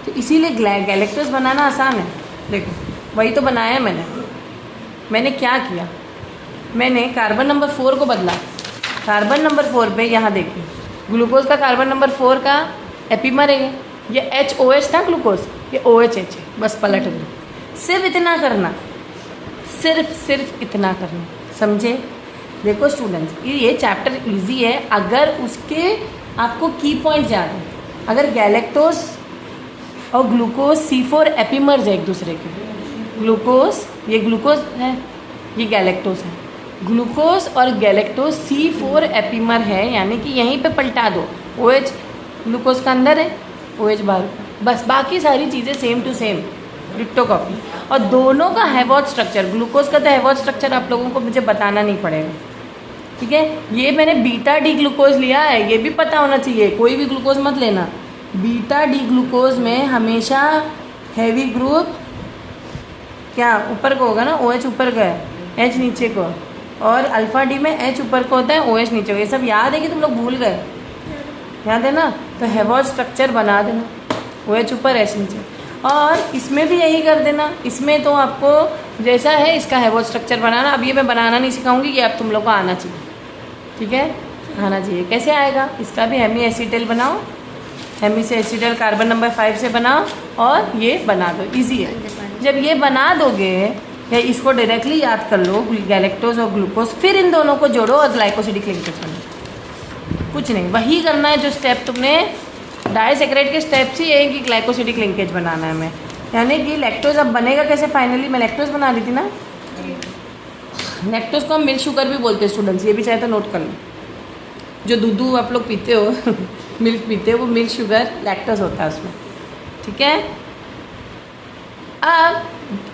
तो इसीलिए गैलेक्टोज बनाना आसान है। देखो वही तो बनाया है मैंने क्या किया, मैंने कार्बन नंबर 4 को बदला। कार्बन नंबर 4 पे यहाँ देखिए, ग्लूकोज का कार्बन नंबर 4 का एपीमर है, ये HOH था ग्लूकोज, ये OH है, बस पलट दो। सिर्फ इतना करना, सिर्फ इतना करना, समझे? देखो स्टूडेंट्स, ये चैप्टर इजी है अगर उसके आपको की पॉइंट्स याद है। अगर गैलेक्टोज और ग्लूकोज C4 एपीमर्स है एक दूसरे के, ग्लूकोज ये ग्लूकोज है, ये गैलेक्टोज है, ग्लूकोज और गैलेक्टोज C4 एपीमर है, यानी कि यहीं पे पलटा दो। OH ग्लूकोज का अंदर है, OH बाहर, बस बाकी सारी चीज़ें same to same, ditto copy. और दोनों का हैवॉट स्ट्रक्चर, ग्लूकोज का तो हैवॉट स्ट्रक्चर आप लोगों को मुझे बताना नहीं पड़ेगा, ठीक है? ये मैंने बीटा डी ग्लूकोज लिया है, ये भी पता होना चाहिए, कोई भी ग्लूकोज मत लेना। बीटा डी ग्लूकोज में हमेशा हैवी ग्रुप क्या ऊपर को होगा ना, OH ऊपर का है, H नीचे को, और अल्फ़ा डी में H ऊपर को होता है, OH नीचे को। ये सब याद है कि तुम लोग भूल गए? याद है ना? तो हेवॉल्स स्ट्रक्चर बना देना, OH ऊपर H नीचे। और इसमें भी यही कर देना। इसमें तो आपको जैसा है इसका हेवॉल्स स्ट्रक्चर बनाना। अब ये मैं बनाना नहीं सिखाऊंगी, ये अब तुम लोग को आना चाहिए, ठीक है? आना चाहिए। कैसे आएगा? इसका भी हेमी एसीटल बनाओ, हेमी से एसीटल कार्बन नंबर 5 से बनाओ और ये बना दो, इजी है। जब ये बना दोगे या इसको डायरेक्टली याद कर लो, गैलेक्टोज और ग्लूकोज, फिर इन दोनों को जोड़ो और ग्लाइकोसिडिक लिंकेज बनो। कुछ नहीं, वही करना है जो स्टेप तुमने डाइसैकेराइड के स्टेप्स ही है कि ग्लाइकोसिडिक लिंकेज बनाना है हमें। यानी कि लैक्टोज अब बनेगा कैसे? फाइनली मैं लैक्टोज बना ली थी ना। लैक्टोज को हम मिल्क शुगर भी बोलते हैं स्टूडेंट्स, ये भी चाहे तो नोट कर लो। जो दूध आप लोग पीते हो मिल्क पीते हो, वो मिल्क शुगर लैक्टोज होता है उसमें, ठीक है? अब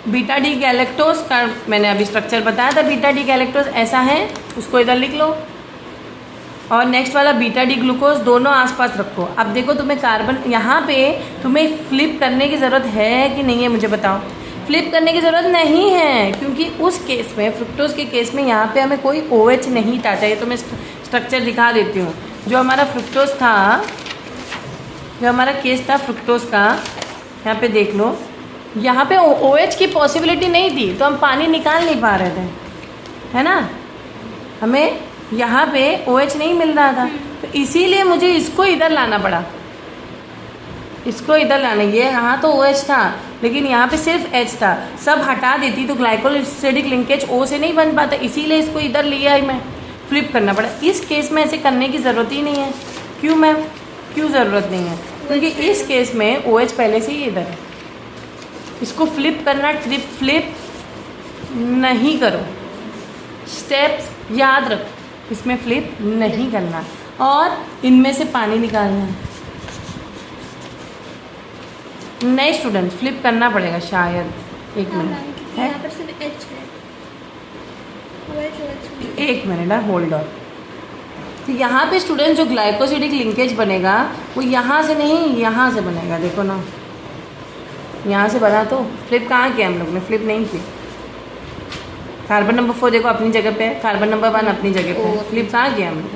बीटा डी गैलेक्टोज का मैंने अभी स्ट्रक्चर बताया था। बीटा डी गैलेक्टोज ऐसा है, उसको इधर लिख लो। और नेक्स्ट वाला बीटा डी ग्लूकोज, दोनों आसपास रखो। अब देखो तुम्हें कार्बन यहाँ पे तुम्हें फ्लिप करने की ज़रूरत है कि नहीं है, मुझे बताओ। फ्लिप करने की ज़रूरत नहीं है, क्योंकि उस केस में, फ्रुक्टोज के केस में, यहाँ पे हमें कोई OH नहीं टाटा। ये तो मैं स्ट्रक्चर दिखा देती हूँ। जो हमारा फ्रुक्टोज था, जो हमारा केस था फ्रुक्टोज का, यहाँ पे देख लो, यहाँ पे OH की पॉसिबिलिटी नहीं थी, तो हम पानी निकाल नहीं पा रहे थे, है ना? हमें यहाँ पे OH नहीं मिल रहा था, तो इसीलिए मुझे इसको इधर लाना पड़ा। इसको इधर लाना, ये यहाँ तो OH था लेकिन यहाँ पे सिर्फ H था। सब हटा देती तो ग्लाइकोसिडिक लिंकेज O से नहीं बन पाता, इसीलिए इसको इधर लिया ही मैं, फ्लिप करना पड़ा। इस केस में ऐसे करने की ज़रूरत ही नहीं है। क्यों मैम? क्यों ज़रूरत नहीं है? क्योंकि इस केस में OH पहले से ही इधर है। इसको फ्लिप करना, फ्लिप नहीं करो। स्टेप्स याद रखो, इसमें फ्लिप नहीं करना और इनमें से पानी निकालना है। नहीं स्टूडेंट, फ्लिप करना पड़ेगा शायद। एक मिनट है, यहाँ पर सिर्फ H है, एक मिनट है, होल्ड ऑन। तो यहाँ पे स्टूडेंट जो ग्लाइकोसिडिक लिंकेज बनेगा वो यहाँ से नहीं, यहाँ से बनेगा। देखो ना, यहाँ से बना, तो फ्लिप कहाँ किया हम लोग ने? फ्लिप नहीं किया। कार्बन नंबर 4 देखो अपनी जगह पे है, कार्बन नंबर 1 अपनी जगह पे है। फ्लिप कहाँ किया हम लोग,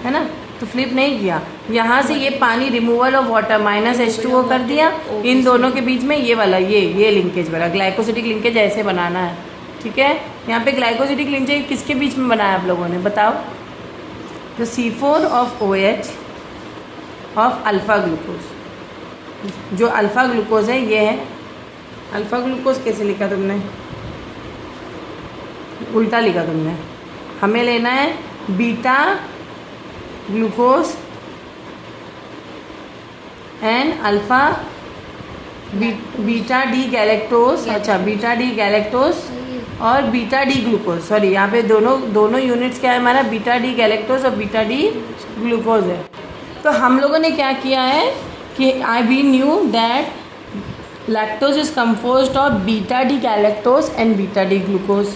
है ना? तो फ्लिप नहीं किया। यहाँ से ये पानी रिमूवल ऑफ वाटर -H2O कर दिया। इन दोनों के बीच में ये वाला ये लिंकेज बना। ग्लाइकोसिडिक लिंकेज ऐसे बनाना है, ठीक है? यहाँ पे ग्लाइकोसिडिक लिंकेज किसके बीच में बनाया आप लोगों ने, बताओ? तो C4 of OH of alpha glucose. जो अल्फ़ा ग्लूकोज है ये है। अल्फ़ा ग्लूकोज कैसे लिखा तुमने? उल्टा लिखा तुमने। हमें लेना है beta glucose and alpha beta D galactose. अच्छा, बीटा डी गैलेक्टोज और बीटा डी ग्लूकोज। सॉरी, यहाँ पे दोनों यूनिट्स क्या है हमारा? बीटा डी गैलेक्टोज और बीटा डी ग्लूकोज है। तो हम लोगों ने क्या किया है कि we knew that lactose is composed of beta D galactose and beta D glucose,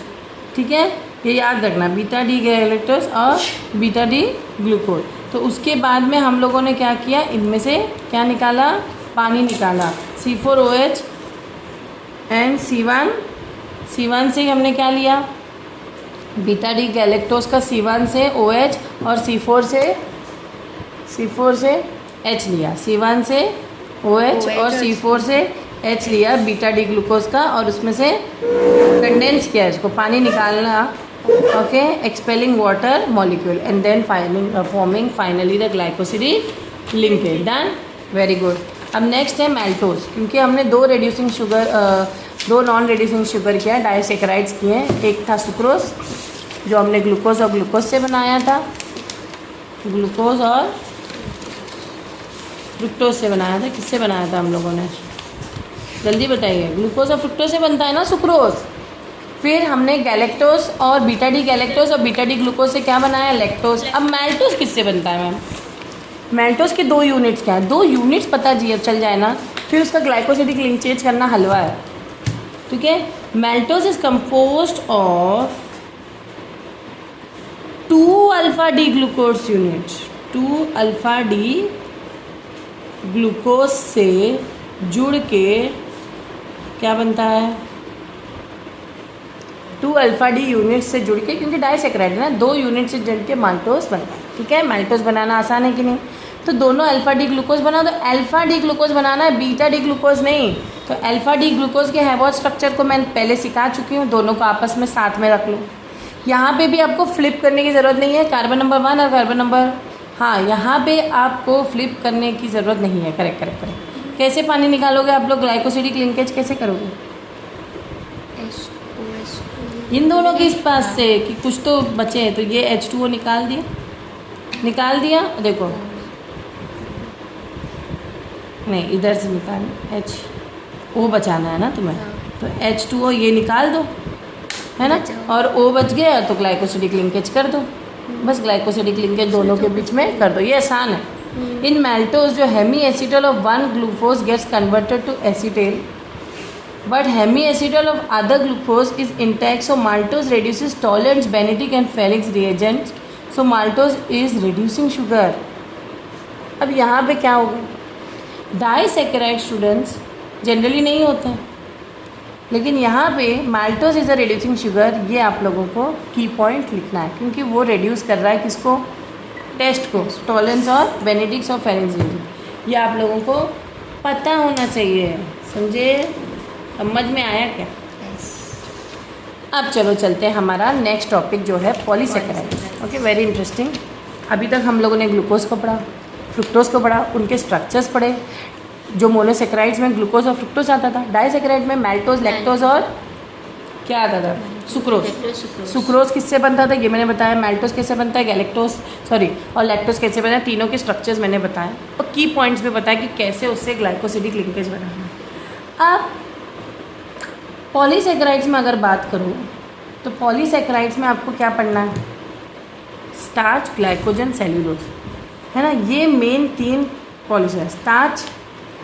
ठीक है? ये याद रखना, बीटा डी गैलेक्टोज और बीटा डी ग्लूकोज। तो उसके बाद में हम लोगों ने क्या किया, इनमें से क्या निकाला? पानी निकाला। C4OH एंड C1 से हमने क्या लिया? बीटा डी गैलेक्टोज का C1 से OH और C4 से H लिया। C1 से OH और C4 से H लिया बीटा डी ग्लूकोज का, और उसमें से कंडेंस किया, इसको पानी निकालना। Okay, expelling water molecule and then forming finally the glycosidic linkage. Done, very good. अब नेक्स्ट है मैल्टोज। क्योंकि हमने दो नॉन रेड्यूसिंग शुगर किया है, डाइसैकेराइड्स किए हैं। एक था सुक्रोज जो हमने ग्लूकोज और ग्लूकोज से बनाया था, ग्लूकोज और फ्रुक्टोज से बनाया था। किससे बनाया था हम लोगों ने? जल्दी बताइए। ग्लूकोज और फ्रुक्टोज से बनता है ना सुक्रोज। फिर हमने गैलेक्टोज और बीटा डी गैलेक्टोज और बीटा डी ग्लूकोज से क्या बनाया? लैक्टोज। अब मैल्टोज किससे बनता है मैम? मैल्टोज के 2 यूनिट्स क्या है? 2 यूनिट्स पता चल जाए ना, फिर उसका ग्लाइकोसिडिक लिंकेज करना हलवा है, ठीक है? Maltose is composed of 2 alpha D glucose units. 2 alpha D glucose से जुड़ के क्या बनता है? 2 अल्फा डी यूनिट से जुड़ के, क्योंकि डाइसैकेराइड है ना, 2 यूनिट से जुड़ के माल्टोस बनता है। ठीक है, माल्टोस बनाना आसान है कि नहीं? तो दोनों अल्फा डी ग्लूकोज बनाओ, तो अल्फा डी ग्लूकोज बनाना है, बीटा डी ग्लूकोज नहीं। तो अल्फा डी ग्लूकोज के हैवॉट स्ट्रक्चर को मैं पहले सिखा चुकी हूँ, दोनों को आपस में साथ में रख लो। यहाँ पे भी आपको फ्लिप करने की ज़रूरत नहीं है, कार्बन नंबर 1 और कार्बन नंबर, हाँ यहाँ पे आपको फ्लिप करने की ज़रूरत नहीं है। Correct correct correct. कैसे पानी निकालोगे आप लोग? ग्लाइकोसिडिक लिंकेज कैसे करोगे? इन दोनों के इस पास से कि कुछ तो बचे हैं, तो ये H2O निकाल दिया, देखो नहीं इधर से निकाल, HO बचाना है ना तुम्हें, तो H2O ये निकाल दो, है ना, और O बच गया तो ग्लाइकोसिडिक लिंकेज कर दो, बस ग्लाइकोसिडिक लिंकेज दोनों के बीच में कर दो, ये आसान है। इन मैल्टोज जो hemiacetal of 1 glucose gets converted to acetal, but hemiacetal of other glucose is intact, so maltose reduces tolerance, Benedict and Felix reagents, so maltose is reducing sugar। अब यहाँ पे क्या होगा? डाइसैकेराइड स्टूडेंट्स जनरली नहीं होते हैं, लेकिन यहाँ पे maltose is a reducing sugar, ये आप लोगों को की पॉइंट लिखना है, क्योंकि वो रिड्यूस कर रहा है किसको? टेस्ट को, टॉलरेंस और बेनेडिक्ट और फेलिक्स रिएजेंट। ये आप लोगों को पता होना चाहिए, समझे? समझ में आया क्या? अब चलो चलते हैं, हमारा नेक्स्ट टॉपिक जो है पॉलीसेकेराइड। Okay, very interesting. अभी तक हम लोगों ने ग्लूकोज को पढ़ा, फ्रुक्टोज को पढ़ा, उनके स्ट्रक्चर्स पढ़े। जो मोनोसेकेराइड्स में ग्लूकोज और फ्रुक्टोज आता था, डाइसेकेराइड में मैल्टोज, लैक्टोज और क्या आता था? सुक्रोज। सुक्रोज किससे बनता था ये मैंने बताया, मैल्टोज कैसे बनता है, गैलेक्टोज सॉरी, और लैक्टोज कैसे बनता है, तीनों के स्ट्रक्चर्स मैंने बताया और की पॉइंट्स भी बताया कि कैसे उससे ग्लाइकोसिडिक लिंकेज बनाना है। अब पॉलीसेकेराइड्स में अगर बात करूँ तो पॉलीसेकेराइड्स में आपको क्या पढ़ना है? स्टार्च, ग्लाइकोजन, सेल्यूलोज, है ना, ये मेन 3 पॉलीसेकेराइड। स्टार्च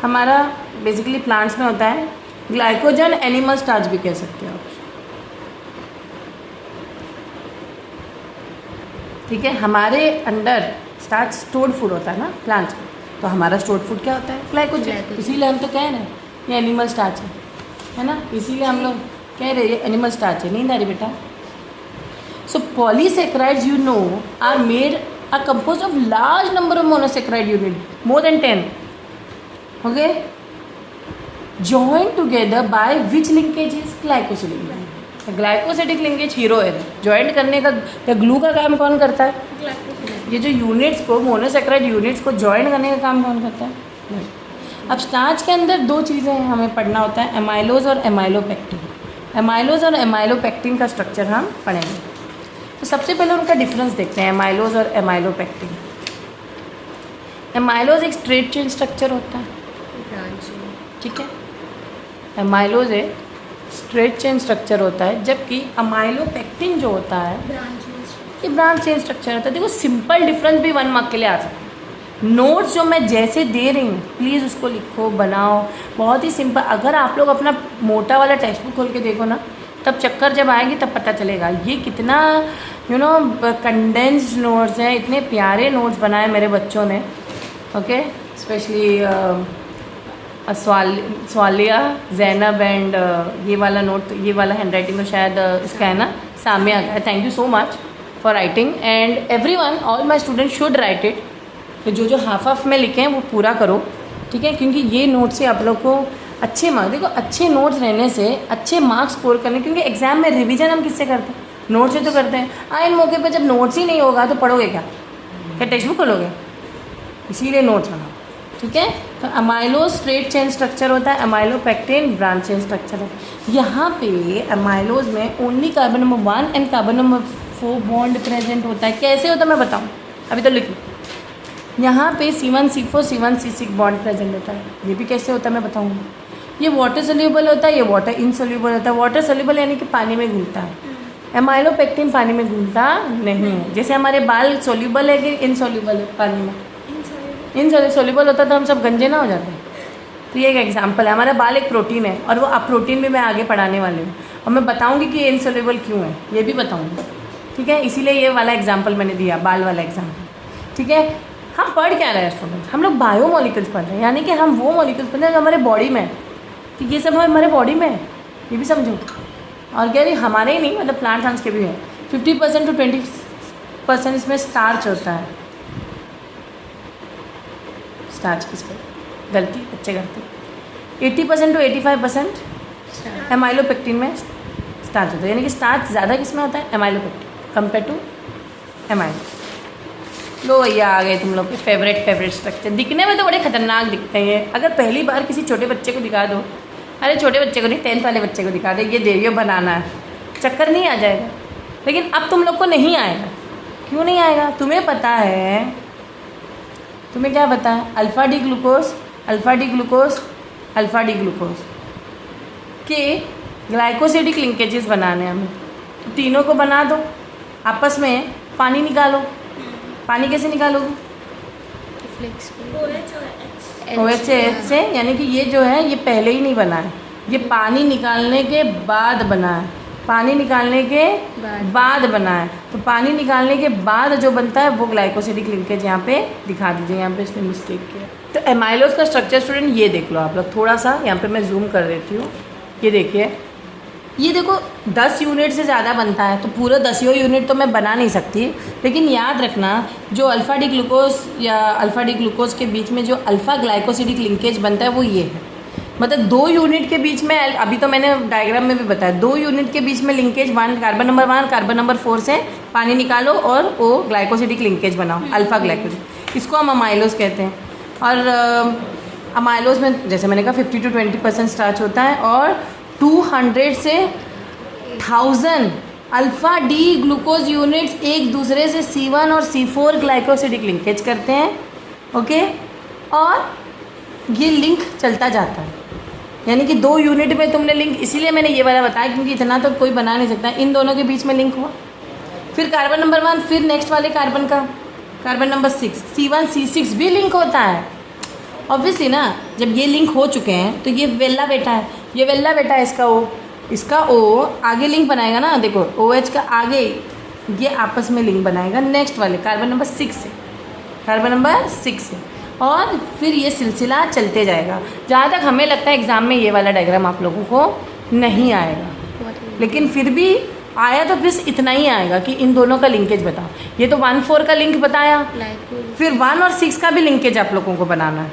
हमारा बेसिकली प्लांट्स में होता है, ग्लाइकोजन एनिमल स्टार्च भी कह सकते हो आप, ठीक है। हमारे अंडर स्टार्च स्टोर्ड फूड होता है ना प्लांट्स का, तो हमारा स्टोर्ड फूड क्या होता है? ग्लाइकोजन। इसीलिए हम तो कह रहे हैं ये एनिमल स्टार्च है ना, इसीलिए हम लोग कह रहे हैं एनिमल स्टार्च है। नींद आ रही बेटा? So polysaccharides you know are made are composed of large number of monosaccharide unit, more than 10, okay, joined together by which linkages? Glycosidic linkage। Glycosidic linkage hero है, ज्वाइंट करने का या ग्लू का काम कौन करता है? ये जो यूनिट्स को, मोनोसेक्राइड यूनिट्स को ज्वाइंट करने का काम कौन करता है? अब स्टार्च के अंदर 2 चीज़ें हमें पढ़ना होता है, एमाइलोज और एमाइलोपेक्टिन। एमाइलोज और एमाइलोपेक्टिन का स्ट्रक्चर हम पढ़ेंगे। तो सबसे पहले उनका डिफरेंस देखते हैं, एमाइलोज और एमाइलोपेक्टिन। एमाइलोज एक स्ट्रेट चेन स्ट्रक्चर होता है, ठीक है, एमाइलोज एक स्ट्रेट चेन स्ट्रक्चर होता है, जबकि अमाइलोपेक्टिन जो होता है ये ब्रांच चेन स्ट्रक्चर होता है। देखो सिंपल डिफरेंस भी 1 मार्क के लिए आ सकता है। नोट्स जो मैं जैसे दे रही हूँ प्लीज़ उसको लिखो, बनाओ, बहुत ही सिंपल। अगर आप लोग अपना मोटा वाला टेक्स्ट बुक खोल के देखो ना, तब चक्कर जब आएगी तब पता चलेगा ये कितना कंडेंस्ड नोट्स हैं, इतने प्यारे नोट्स बनाए मेरे बच्चों ने, ओके, स्पेशली स्वालिया, जैनब एंड ये वाला नोट, ये वाला हैंड राइटिंग तो शायद इसका है ना, सामिया का। Thank you so much for writing and everyone, all my students should write it. तो जो हाफ में लिखे हैं वो पूरा करो, ठीक है, क्योंकि ये नोट्स से आप लोग को अच्छे मार्क्स, देखो अच्छे नोट्स रहने से अच्छे मार्क्स स्कोर करने, क्योंकि एग्जाम में रिवीजन हम किससे करते हैं? नोट से तो करते हैं। इन मौके पे जब नोट्स ही नहीं होगा तो पढ़ोगे क्या टेक्स्ट बुक खोलोगे? इसीलिए नोट्स बनाओ, ठीक है। तो अमाइलोज स्ट्रेट चेन स्ट्रक्चर होता है, अमाइलोपेक्टिन ब्रांच चेन स्ट्रक्चर है। यहाँ पे अमाइलोज में only carbon number 1 and carbon number 4 bond present होता है। कैसे होता है मैं बताऊँ, अभी तो लिखूँ। यहाँ पे C1 C4 C1 C6 bond present होता है। ये भी कैसे होता है मैं बताऊँगी। ये वाटर सोल्यूबल होता है, ये वाटर इनसोल्यूबल होता है। वाटर सोल्यूबल यानी कि पानी में घुलता है, एमाइलोपेक्टिन पानी में घुलता नहीं है। जैसे हमारे बाल सोल्यूबल है कि इनसोल्यूबल है पानी में? इनसोल्यूबल होता तो हम सब गंजे ना हो जाते। तो ये एक एग्जांपल है। हमारा बाल एक प्रोटीन है, और वो अब प्रोटीन भी मैं आगे पढ़ाने वाली हूँ, और मैं बताऊँगी कि ये इनसोल्यूबल क्यों है, ये भी बताऊँगी, ठीक है। इसीलिए ये वाला एग्जाम्पल मैंने दिया, बाल वाला एग्जाम्पल, ठीक है। हम पढ़ क्या रहे हैं स्टूडेंट? हम लोग बायोमोलिक्यूल्स पढ़ रहे हैं, यानी कि हम वो मॉलिक्यूल्स पढ़ रहे हैं जो हमारे बॉडी में है। तो ये सब हमारे बॉडी में है, ये भी समझो, और क्या है हमारे ही नहीं मतलब प्लांट साइंस के भी है 50% to 20% इसमें स्टार्च होता है। स्टार्च किस पर गलती बच्चे करते 80% to 85% एमाइलोपेक्टिन में स्टार्च होता है, यानी कि स्टार्च ज़्यादा किस में होता है एमाइलोपेक्टिन कंपेयर टू एमाइलो। लो भैया आ गए तुम लोग के फेवरेट स्ट्रक्चर। दिखने में तो बड़े खतरनाक दिखते हैं। अगर पहली बार किसी छोटे बच्चे को दिखा दो, अरे छोटे बच्चे को नहीं 10th वाले बच्चे को दिखा दे ये देखिए बनाना है, चक्कर नहीं आ जाएगा। लेकिन अब तुम लोग को नहीं आएगा। क्यों नहीं आएगा? तुम्हें पता है, तुम्हें क्या पता है alpha D glucose alpha D glucose alpha D glucose के ग्लाइकोसिडिक लिंकेजेस बनाने हमें। तो तीनों को बना दो, आपस में पानी निकालो। पानी कैसे निकालोगे? OH से, यानी कि ये जो है ये पहले ही नहीं बना है, ये पानी निकालने के बाद बना है। पानी निकालने के बाद बना है। तो पानी निकालने के बाद जो बनता है वो ग्लाइकोसिडिक लिंकेज यहाँ पे दिखा दीजिए। यहाँ पे इसने मिस्टेक किया। तो एमाइलोज का स्ट्रक्चर स्टूडेंट ये देख लो आप लोग थोड़ा सा, यहाँ पे मैं जूम कर देती हूँ। ये देखिए, ये देखो 10 यूनिट से ज़्यादा बनता है, तो पूरा 10 यूनिट तो मैं बना नहीं सकती। लेकिन याद रखना जो अल्फ़ा डी ग्लूकोज या अल्फ़ा डी ग्लूकोज के बीच में जो अल्फ़ा ग्लाइकोसिडिक लिंकेज बनता है वो ये है। मतलब 2 यूनिट के बीच में, अभी तो मैंने डायग्राम में भी बताया, 2 यूनिट के बीच में linkage 1 carbon number 1 carbon number 4 से पानी निकालो और वो ग्लाइकोसिडिक लिंकेज बनाओ अल्फ़ा ग्लाइकोसिडिक। इसको हम अमाइलोज कहते हैं। और अमाइलोज में जैसे मैंने कहा 50 to 20% स्टार्च होता है और 200 से 1000 अल्फ़ा डी ग्लूकोज यूनिट्स एक दूसरे से C1 और C4 ग्लाइकोसिडिक लिंकेज करते हैं। ओके, और ये लिंक चलता जाता है, यानी कि 2 यूनिट में तुमने लिंक, इसीलिए मैंने ये वाला बताया क्योंकि इतना तो कोई बना नहीं सकता। इन दोनों के बीच में लिंक हुआ, फिर कार्बन नंबर 1, फिर नेक्स्ट वाले कार्बन का कार्बन नंबर 6 C1 C6 भी लिंक होता है ऑब्वियसली ना। जब ये लिंक हो चुके हैं तो ये वेल्ला बेटा है, ये वेल्ला बेटा है इसका O आगे लिंक बनाएगा ना। देखो OH का आगे ये आपस में लिंक बनाएगा नेक्स्ट वाले कार्बन नंबर 6 से, कार्बन नंबर 6 से, और फिर ये सिलसिला चलते जाएगा। जहाँ तक हमें लगता है एग्ज़ाम में ये वाला डायग्राम आप लोगों को नहीं आएगा, लेकिन फिर भी आया तो बस इतना ही आएगा कि इन दोनों का लिंकेज बताओ। ये तो 1-4 का लिंक बताया, फिर 1 और 6 का भी लिंकेज आप लोगों को बनाना है,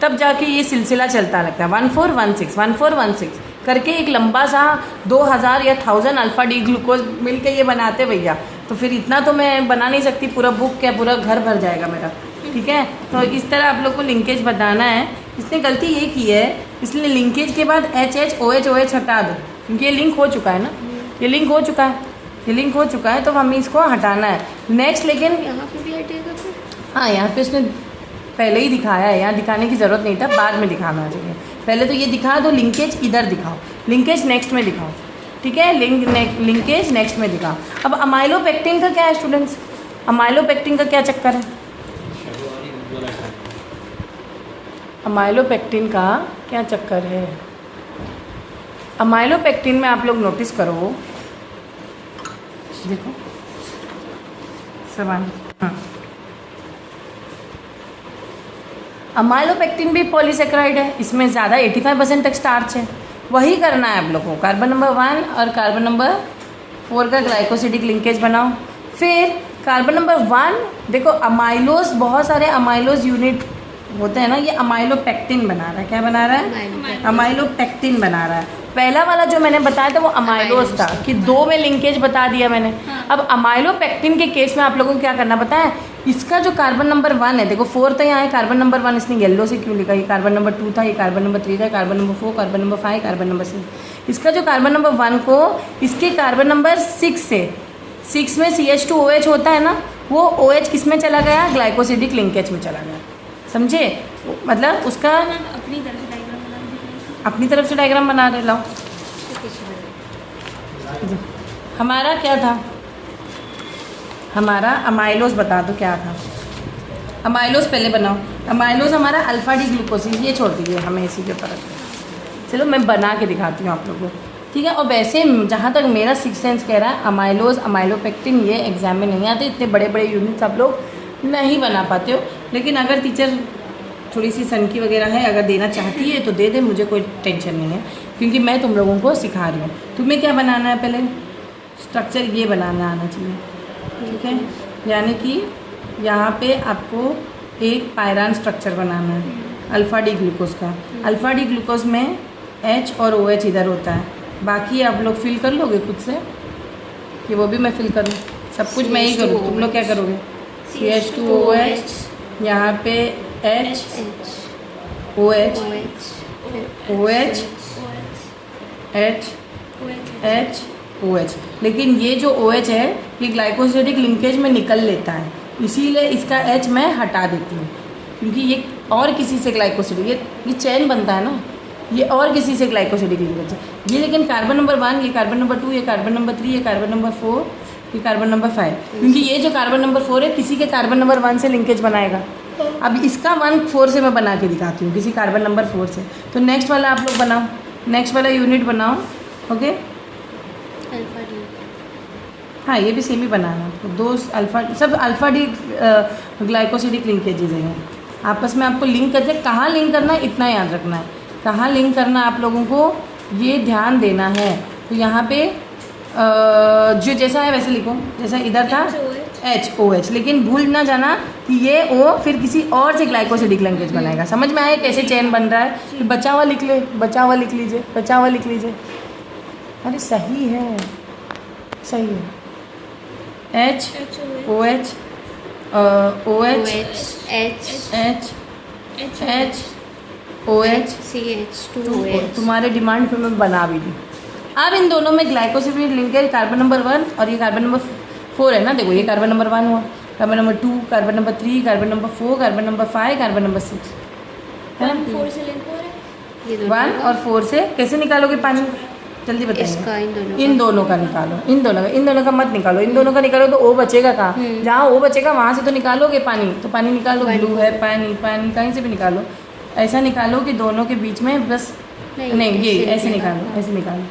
तब जाके ये सिलसिला चलता लगता है। 1-4-1-6 1-4-1-6 करके एक लंबा सा 2000 या 1000 अल्फ़ा डी ग्लूकोज मिल के ये बनाते भैया। तो फिर इतना तो मैं बना नहीं सकती, पूरा बुक क्या पूरा घर भर जाएगा मेरा। ठीक है, तो इस तरह आप लोग को लिंकेज बताना है। इसने गलती ये की है, इसलिए लिंकेज के बाद HH OH OH हटा दो, क्योंकि ये लिंक हो चुका है ना, ये लिंक हो चुका है, ये लिंक हो चुका है, तो हमें इसको हटाना है नेक्स्ट। लेकिन यहाँ पे भी हटेगा फिर? हाँ, यहाँ पे इसने पहले ही दिखाया है, यहाँ दिखाने की ज़रूरत नहीं था, बाद में दिखाना चाहिए। पहले तो ये दिखा दो, लिंकेज इधर दिखाओ, लिंकेज नेक्स्ट में दिखाओ। ठीक है, लिंकेज नेक्स्ट में दिखाओ। अब अमाइलोपेक्टिन का क्या है स्टूडेंट्स? अमाइलोपेक्टिन का क्या चक्कर है? अमाइलोपेक्टिन का क्या चक्कर है? अमाइलोपेक्टिन में आप लोग नोटिस करो, देखो सवाल। हाँ, अमाइलोपेक्टिन भी पॉलीसेकेराइड है, इसमें ज़्यादा 85% तक स्टार्च है। वही करना है आप लोगों को, कार्बन नंबर 1 और कार्बन नंबर 4 का ग्लाइकोसिडिक लिंकेज बनाओ। फिर कार्बन नंबर 1 देखो, अमाइलोज बहुत सारे अमाइलोज यूनिट होते हैं ना, ये अमाइलोपेक्टिन बना रहा है। क्या बना रहा है? अमाइलोपेक्टिन बना रहा है। पहला वाला जो मैंने बताया था वो अमाइलोज था कि 2 में लिंकेज बता दिया मैंने। अब अमाइलोपेक्टिन के केस में आप लोगों को क्या करना पता है? इसका जो कार्बन नंबर 1 है, देखो 4 तो यहाँ है, कार्बन नंबर 1 इसने येलो से क्यों लिखा? ये कार्बन नंबर 2 था, ये कार्बन नंबर 3 था, carbon number 4, carbon number 5, carbon number 6। इसका जो कार्बन नंबर 1 को इसके कार्बन नंबर 6 से, 6 में CH2OH होता है ना, वो OH किस में चला गया? ग्लाइकोसिडिक लिंकेज में चला गया। समझे? मतलब उसका अपनी तरफ से डायग्राम बना रहे। लाओ, हमारा क्या था? हमारा अमाइलोज बता दो क्या था? अमाइलोज पहले बनाओ। अमाइलोज हमारा अल्फ़ा डी ग्लूकोज, ये छोड़ दीजिए, हमें इसी के ऊपर रखना। चलो मैं बना के दिखाती हूँ आप लोगों को। ठीक है, और वैसे जहाँ तक मेरा सिक्स सेंस कह रहा है, अमाइलोज अमाइलोपेक्टिन ये एग्जाम में नहीं आते, इतने बड़े बड़े यूनिट्स आप लोग नहीं बना पाते हो। लेकिन अगर टीचर थोड़ी सी सनकी वगैरह है, अगर देना चाहती है तो दे दे, मुझे कोई टेंशन नहीं है, क्योंकि मैं तुम लोगों को सिखा रही हूँ। तुम्हें क्या बनाना है, पहले स्ट्रक्चर ये बनाना आना चाहिए, ठीक है। यानी कि यहाँ पे आपको एक पायरान स्ट्रक्चर बनाना है अल्फ़ा डी ग्लूकोज का। अल्फ़ा डी ग्लूकोज में H और OH इधर होता है, बाकी आप लोग फिल कर लोगे खुद से कि वो भी मैं फिल करूँ? सब कुछ मैं ही करूँ, तुम लोग क्या करोगे? CH2OH, यहाँ पे H OH OH H H OH। लेकिन ये जो OH है ये ग्लाइकोसिडिक लिंकेज में निकल लेता है, इसीलिए इसका H मैं हटा देती हूँ, क्योंकि ये और किसी से ग्लाइकोसिडिक ये चेन बनता है ना, ये और किसी से ग्लाइकोसिडिक लिंकेज है ये। लेकिन कार्बन नंबर 1, ये कार्बन नंबर 2, ये कार्बन नंबर 3, ये कार्बन नंबर 4, ये कार्बन नंबर 5, क्योंकि ये जो कार्बन नंबर 4 है किसी के कार्बन नंबर 1 से लिंकेज बनाएगा। अब इसका 1,4 से मैं बना के दिखाती हूँ, किसी कार्बन नंबर 4 से। तो नेक्स्ट वाला आप लोग बनाओ, नेक्स्ट वाला यूनिट बनाओ, ओके। अल्फा डी, हाँ ये भी सेम ही बनाना, तो दो अल्फ़ा, सब अल्फ़ा डी ग्लाइकोसिडिक लिंकेजेज हैं, आपस में आपको लिंक करके कहाँ लिंक करना है इतना याद रखना है, कहाँ लिंक करना आप लोगों को ये ध्यान देना है। तो यहाँ पे जो जैसा है वैसे लिखो, जैसा इधर था HOH, लेकिन भूल ना जाना कि ये O फिर किसी और से ग्लाइकोसिडिक लिंकेज बनाएगा। समझ में आया कैसे चेन बन रहा है? फिर बचा हुआ लिख ले, बचा हुआ लिख लीजिए, बचा हुआ लिख लीजिए। अरे सही है, सही है। HOH OH H OH CH2OH। तुम्हारे डिमांड पे मैं बना भी दी। अब इन दोनों में ग्लाइकोसिडिक लिंकेज कार्बन नंबर 1 और ये कार्बन नंबर 4 है ना, देखो ये कार्बन नंबर 1 हुआ, carbon number 2, carbon number 3, carbon number 4, carbon number 5, carbon number 6 है ना। 4 से लिंक हो रहा है ये 1 और 4 से कैसे निकालोगे पानी, जल्दी बताइए। इसका इन दोनों का निकालो, इन दोनों का मत निकालो, इन दोनों का निकालो तो O बचेगा कहाँ, जहाँ O बचेगा वहाँ से तो निकालोगे पानी, तो पानी निकालो, ब्लू है पानी, पानी कहीं से भी निकालो, ऐसा निकालो कि दोनों के बीच में बस नहीं ये ऐसे निकालो, ऐसे निकालो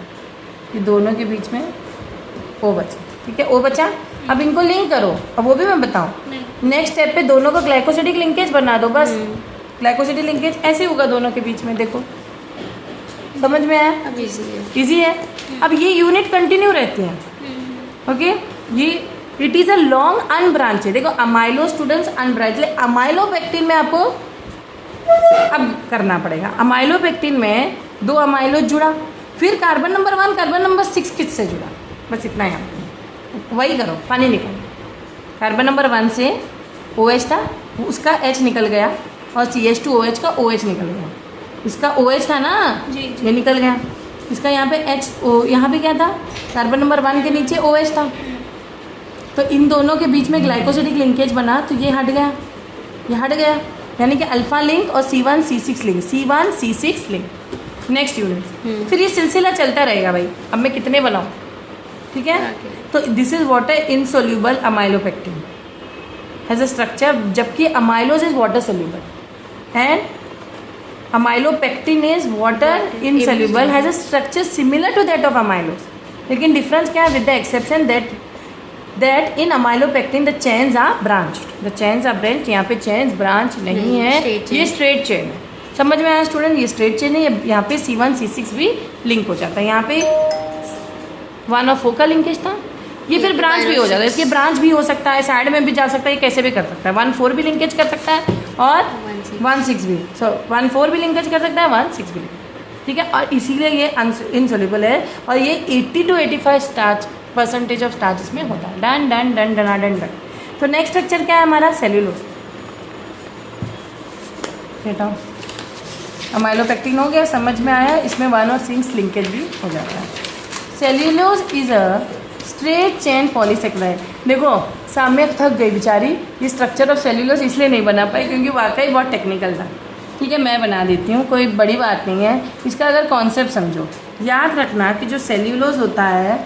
कि दोनों के बीच में O बचे, ठीक है। O बचा, अब इनको लिंक करो, अब वो भी मैं बताऊँ। नेक्स्ट स्टेप पे दोनों को ग्लाइकोसिडिक लिंकेज बना दो, बस ग्लाइकोसिडिक लिंकेज ऐसे होगा दोनों के बीच में, देखो समझ में आया? अब इजी है। अब ये यूनिट कंटिन्यू रहते हैं, ओके। ये it is a long unbranch है, देखो अमाइलो स्टूडेंट्स अनब्रांच, अमाइलोपेक्टिन में आपको अब करना पड़ेगा। अमाइलोपेक्टिन में 2 अमाइलो जुड़ा, फिर कार्बन नंबर 1 कार्बन नंबर 6 किससे जुड़ा, बस इतना है, वही करो, पानी निकालो। कार्बन नंबर 1 से OH था, उसका H निकल गया, और CH2OH का OH निकल गया, इसका OH था ना, ये निकल गया, इसका यहाँ पे यहाँ पे क्या था, कार्बन नंबर 1 के नीचे OH था, तो इन दोनों के बीच में ग्लाइकोसिडिक लिंकेज बना, तो ये हट गया, ये हट गया, यानी कि अल्फा लिंक और C1C6 link, C1C6 link. Next unit फिर ये सिलसिला चलता रहेगा भाई। अब मैं कितने बनाऊँ, ठीक है। तो this is water insoluble amylopectin has a structure, जबकि amylose is water soluble and amylopectin is water insoluble, has a structure similar to that of amylose, लेकिन डिफरेंस क्या है, with the exception that in amylopectin the chains are branched, the chains are branched, यहाँ पे chains branch नहीं है, ये straight chain है। समझ में आया स्टूडेंट, ये straight chain है, यहाँ पे C1C6 भी लिंक हो जाता है, यहाँ पे 1 और 4 का लिंकेज था, ये फिर ब्रांच भी हो जाता है, इसके ब्रांच भी हो सकता है, साइड में भी जा सकता है, कैसे भी कर सकता है, 1,4 भी लिंकेज कर सकता है और 1,6 भी, 1,4 भी लिंकेज कर सकता है, 1,6 भी, ठीक है। और इसीलिए ये इनसोल्यूबल है, और ये 80 to 85% ऑफ स्टार्च इसमें होता है। Done done done done done done. तो नेक्स्ट स्ट्रक्चर क्या है हमारा, सेल्यूलोज। बेटा अमाइलोपेक्टिन हो गया, समझ में आया, इसमें 1 और 6 लिंकेज भी हो जाता है। Cellulose is a straight chain polysaccharide. देखो साम्य थक गई बेचारी, ये स्ट्रक्चर ऑफ सेल्यूलोज इसलिए नहीं बना पाई क्योंकि वाकई बहुत टेक्निकल था, ठीक है। मैं बना देती हूँ, कोई बड़ी बात नहीं है, इसका अगर कॉन्सेप्ट समझो। याद रखना कि जो सेल्यूलोज होता है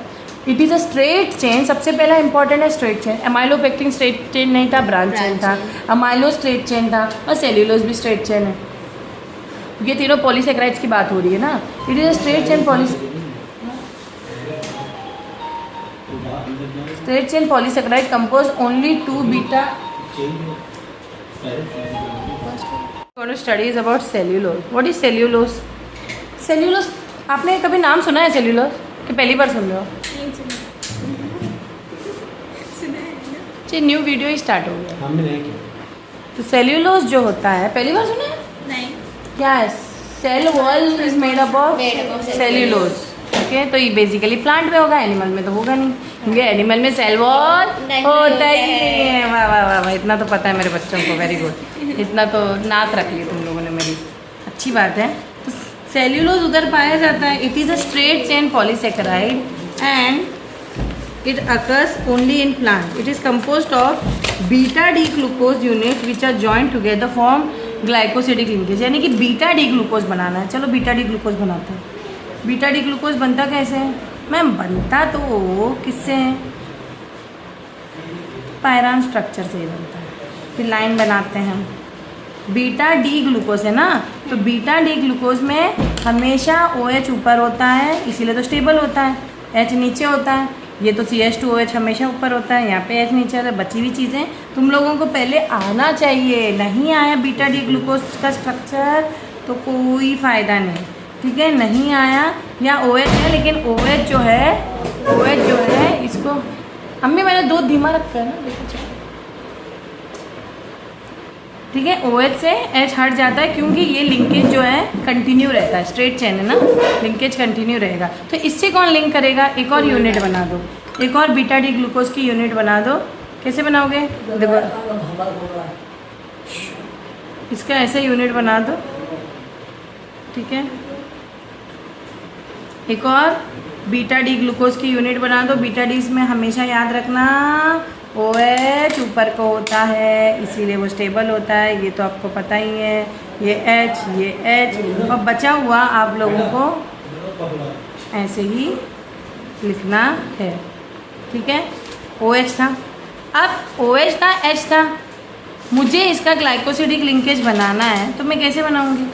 it is a straight chain, सबसे पहला इंपॉर्टेंट है straight chain. Amylopectin straight chain नहीं था, ब्रांच चेन था, अमाइलो स्ट्रेट चेन था, और सेल्यूलोज भी स्ट्रेट चेन है। ये तीनों पॉलीसेक्राइड्स की बात हो रही है ना, it is a straight chain straight chain polysaccharide composed only 2 beta going to study is about cellulose. What is cellulose? Cellulose, आपने कभी नाम सुना है सेल्यूलोज कि पहली बार सुन रहे हो? जी न्यू वीडियो ही स्टार्ट हो गया। हमने नहीं किया। तो सेल्यूलोज जो होता है पहली बार सुना है? नहीं। क्या है? Cell wall is made up of cellulose. Okay, तो ये बेसिकली प्लांट में होगा, एनिमल में तो होगा नहीं, क्योंकि एनिमल में सेल वॉल होता ही नहीं है। वाह वाह वाह वाह, इतना तो पता है मेरे बच्चों को, वेरी गुड। इतना तो नाक रख ली तुम लोगों ने मेरी, अच्छी बात है। तो सेल्यूलोज उधर पाया जाता है। It is a straight chain polysaccharide and it occurs only in plant. It is composed of beta D glucose units which are joined together form glycosidic linkage। यानी कि बीटा डी ग्लूकोज बनाना है। चलो बीटा डी ग्लूकोज बनाते हैं। बीटा डी ग्लूकोज बनता कैसे है मैम? बनता तो किससे है? पायरान स्ट्रक्चर से ही बनता है। फिर लाइन बनाते हैं हम। बीटा डी ग्लूकोज है ना, तो बीटा डी ग्लूकोज में हमेशा OH ऊपर होता है, इसीलिए तो स्टेबल होता है। H नीचे होता है। ये तो CH2OH हमेशा ऊपर होता है, यहाँ पे H नीचे है। बची हुई चीज़ें तुम लोगों को पहले आना चाहिए। नहीं आया बीटा डी ग्लूकोज का स्ट्रक्चर तो कोई फ़ायदा नहीं, ठीक है? नहीं आया, या OH है, लेकिन OH जो है इसको अम्मी मैंने दूध धीमा रखा है ना, देखो चलो, ठीक है? OH से H हट जाता है क्योंकि ये लिंकेज जो है कंटिन्यू रहता है, स्ट्रेट चेन है ना, लिंकेज कंटिन्यू रहेगा। तो इससे कौन लिंक करेगा? एक और यूनिट बना दो, एक और बीटा डी ग्लूकोज की यूनिट बना दो। कैसे बनाओगे? देखो, इसका ऐसे यूनिट बना दो, ठीक है? एक और बीटा डी ग्लूकोज की यूनिट बना दो। बीटा डी इसमें हमेशा याद रखना OH ऊपर को होता है, इसीलिए वो स्टेबल होता है, ये तो आपको पता ही है। ये H और बचा हुआ आप लोगों को ऐसे ही लिखना है, ठीक है? OH था, अब OH था, H था, मुझे इसका ग्लाइकोसिडिक लिंकेज बनाना है, तो मैं कैसे बनाऊंगी?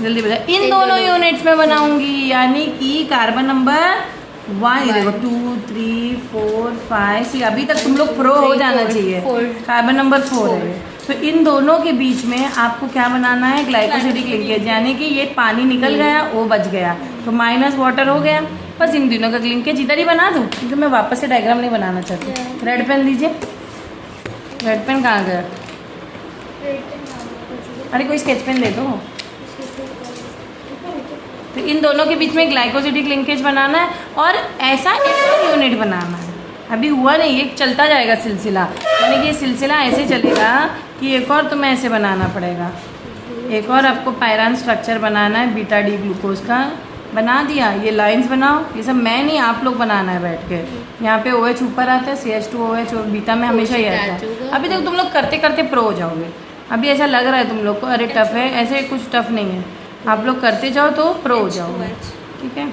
जल्दी बता। इन दोनों यूनिट्स में बनाऊंगी, यानी कि कार्बन नंबर 1, देखो 2 3 4 5 अभी तक तुम लोग प्रो हो जाना चाहिए। कार्बन नंबर 4 है, तो इन दोनों के बीच में आपको क्या बनाना है? Glycosidic linkage. यानी कि ये पानी निकल गया, वो बच गया, तो माइनस वाटर हो गया। बस इन दोनों का लिंकेज इधर ही बना दूँ, क्योंकि मैं वापस से डायग्राम नहीं बनाना चाहती। रेड पेन दीजिए। रेड पेन कहाँ गया? अरे कोई स्केच पेन दे दो। तो इन दोनों के बीच में ग्लाइकोसिडिक लिंकेज बनाना है, और ऐसा एक और यूनिट बनाना है। अभी हुआ नहीं, ये चलता जाएगा सिलसिला, यानी कि ये सिलसिला ऐसे चलेगा कि एक और तुम्हें ऐसे बनाना पड़ेगा। एक और आपको पायरान स्ट्रक्चर बनाना है बीटा डी ग्लूकोज का। बना दिया, ये लाइंस बनाओ। ये सब मैं नहीं, आप लोग बनाना है बैठ के। यहाँ पे OH ऊपर आता है, CH2OH, और बीटा में हमेशा ये आता है। अभी तक तुम लोग करते करते प्रो हो जाओगे। अभी ऐसा लग रहा है तुम लोग को अरे टफ है, ऐसे कुछ टफ नहीं है। आप लोग करते जाओ तो प्रो हो जाओगे, ठीक है?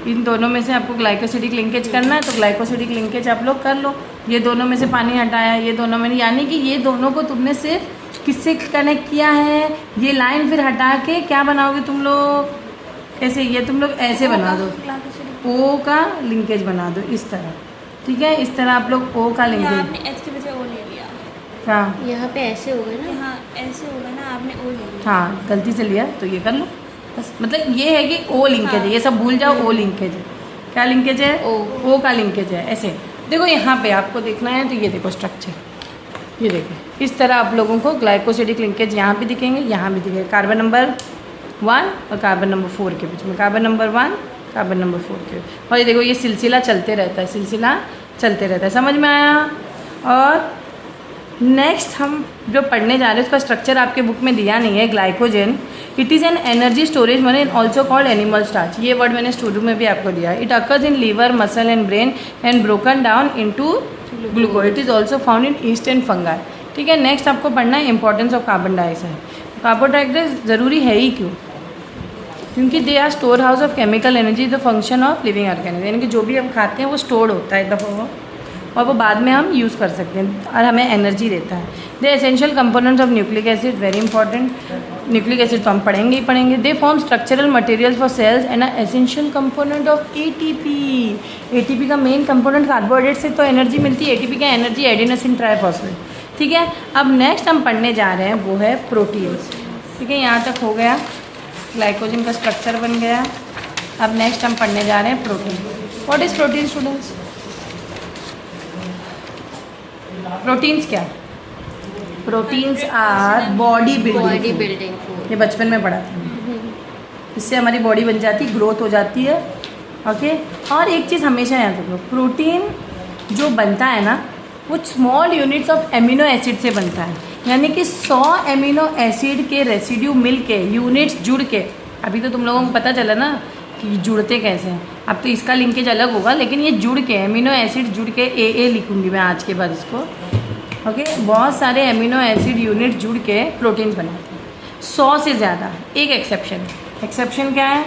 इन दोनों में से आपको ग्लाइकोसिडिक लिंकेज करना है, तो ग्लाइकोसिडिक लिंकेज आप लोग कर लो। ये दोनों में से पानी हटाया, ये दोनों में, यानी कि ये दोनों को तुमने सिर्फ किससे कनेक्ट किया है? ये लाइन फिर हटा के क्या बनाओगे तुम लोग? कैसे? ये तुम लोग ऐसे बना दो, O का लिंकेज बना दो इस तरह, ठीक है? इस तरह आप लोग O का लिंकेज। आपने H की बजाय O ले लिया। हाँ, यहाँ पे ऐसे होगा ना? हाँ ऐसे होगा ना, आपने O ले लिया। हाँ गलती से लिया तो ये कर लो बस। मतलब ये है कि O लिंकेज है, ये सब भूल जाओ। O लिंकेज है। क्या लिंकेज है? O का लिंकेज है। ऐसे देखो, यहाँ पे आपको देखना है, तो ये देखो स्ट्रक्चर, ये देखो इस तरह आप लोगों को ग्लाइकोसिडिक लिंकेज यहाँ भी दिखेंगे, यहाँ भी दिखेंगे। कार्बन नंबर 1 और कार्बन नंबर 4 के बीच में, कार्बन नंबर 1 कार्बन नंबर 4 के, और ये देखो ये सिलसिला चलते रहता है, सिलसिला चलते रहता है। समझ में आया? और नेक्स्ट हम जो पढ़ने जा रहे हैं उसका स्ट्रक्चर आपके बुक में दिया नहीं है। Glycogen, it is an energy storage money and also called animal starch. ये वर्ड मैंने स्टूडियो में भी आपको दिया है। It occurs in liver, muscle and brain and broken down into glucose. It is also found in yeast and fungi, ठीक है? नेक्स्ट आपको पढ़ना है importance of carbon dioxide. Carbon dioxide ज़रूरी है ही क्यों? क्योंकि they are store house of chemical energy, the function of living organism. यानी कि जो भी हम खाते हैं वो स्टोर्ड होता है एक दफ़ा, और वो बाद में हम यूज़ कर सकते हैं और हमें एनर्जी देता है। The essential components of nucleic acid, very important. Nucleic acid तो हम पढ़ेंगे ही पढ़ेंगे। They form structural materials for cells and essential component of ATP. ATP का मेन कंपोनेंट कार्बोहाइड्रेट से तो एनर्जी मिलती है। एटीपी का एनर्जी एडिनोसिन ट्राइफॉस्फेट, ठीक है, अब नेक्स्ट हम पढ़ने जा रहे हैं वो है प्रोटीन्स। ठीक है, यहाँ तक हो गया, ग्लाइकोजन का स्ट्रक्चर बन गया। अब नेक्स्ट हम पढ़ने जा रहे हैं protein. What is protein students? Proteins क्या? Proteins are body building food. ये बचपन में पढ़ा था, इससे हमारी बॉडी बन जाती है, ग्रोथ हो जाती है। ओके, और एक चीज़ हमेशा याद रखो, प्रोटीन जो बनता है ना वो small units of amino acid से बनता है, यानी कि 100 एमिनो एसिड के रेसिड्यू मिल के, यूनिट्स जुड़ के, अभी तो तुम लोगों को पता चला ना कि जुड़ते कैसे हैं, अब तो इसका लिंकेज अलग होगा, लेकिन ये जुड़ के एमिनो एसिड जुड़ के ए लिखूंगी मैं आज के बाद इसको। ओके, बहुत सारे एमिनो एसिड यूनिट जुड़ के प्रोटीन बनाते हैं, 100 से ज़्यादा। एक एक्सेप्शन क्या है?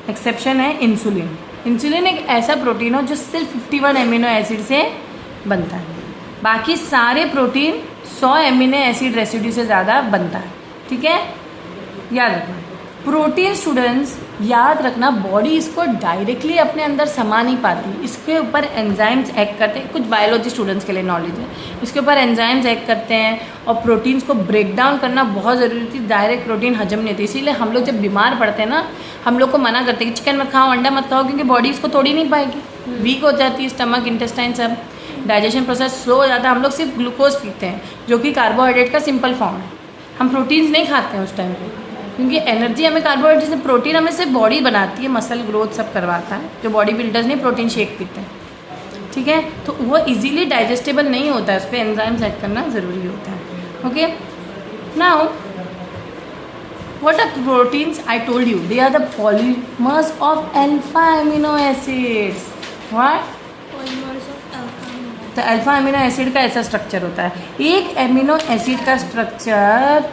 एक्सेप्शन है इंसुलिन। इंसुलिन एक ऐसा प्रोटीन हो जो सिर्फ 51 एमिनो एसिड से बनता है, बाकी सारे प्रोटीन 100 एमिनो एसिड रेसिड्यू से ज़्यादा बनता है। ठीक है, याद रखना। प्रोटीन स्टूडेंट्स याद रखना, बॉडी इसको डायरेक्टली अपने अंदर समा नहीं पाती, इसके ऊपर एंजाइम्स एक्ट करते हैं। कुछ बायोलॉजी स्टूडेंट्स के लिए नॉलेज है, इसके ऊपर एंजाइम्स एक्ट करते हैं और प्रोटीन्स को ब्रेक डाउन करना बहुत ज़रूरी होती है। डायरेक्ट प्रोटीन हजम नहीं होती, इसीलिए हम लोग जब बीमार पड़ते हैं ना, हम लोग को मना करते हैं कि चिकन मत खाओ, अंडा मत खाओ, क्योंकि बॉडी इसको तोड़ ही नहीं पाएगी, वीक हो जाती है, स्टमक इंटेस्टाइन सब, डाइजेशन प्रोसेस स्लो हो जाता है। हम लोग सिर्फ ग्लूकोज पीते हैं जो कि कार्बोहाइड्रेट का सिंपल फॉर्म है, हम प्रोटीन्स नहीं खाते हैं उस टाइम पे, क्योंकि एनर्जी हमें कार्बोहाइड्रेट से, प्रोटीन हमें सिर्फ बॉडी बनाती है, मसल ग्रोथ सब करवाता है। जो बॉडी बिल्डर्स नहीं प्रोटीन शेक पीते हैं, ठीक है, तो वो इजीली डाइजेस्टेबल नहीं होता है, उस पर एंजाइम सेट करना ज़रूरी होता है। Okay, now what are proteins? I told you they are the polymers of alpha amino acids. What? Polymers of alpha amino. तो अल्फा अमीनो एसिड का ऐसा स्ट्रक्चर होता है, एक एमिनो एसिड का structure,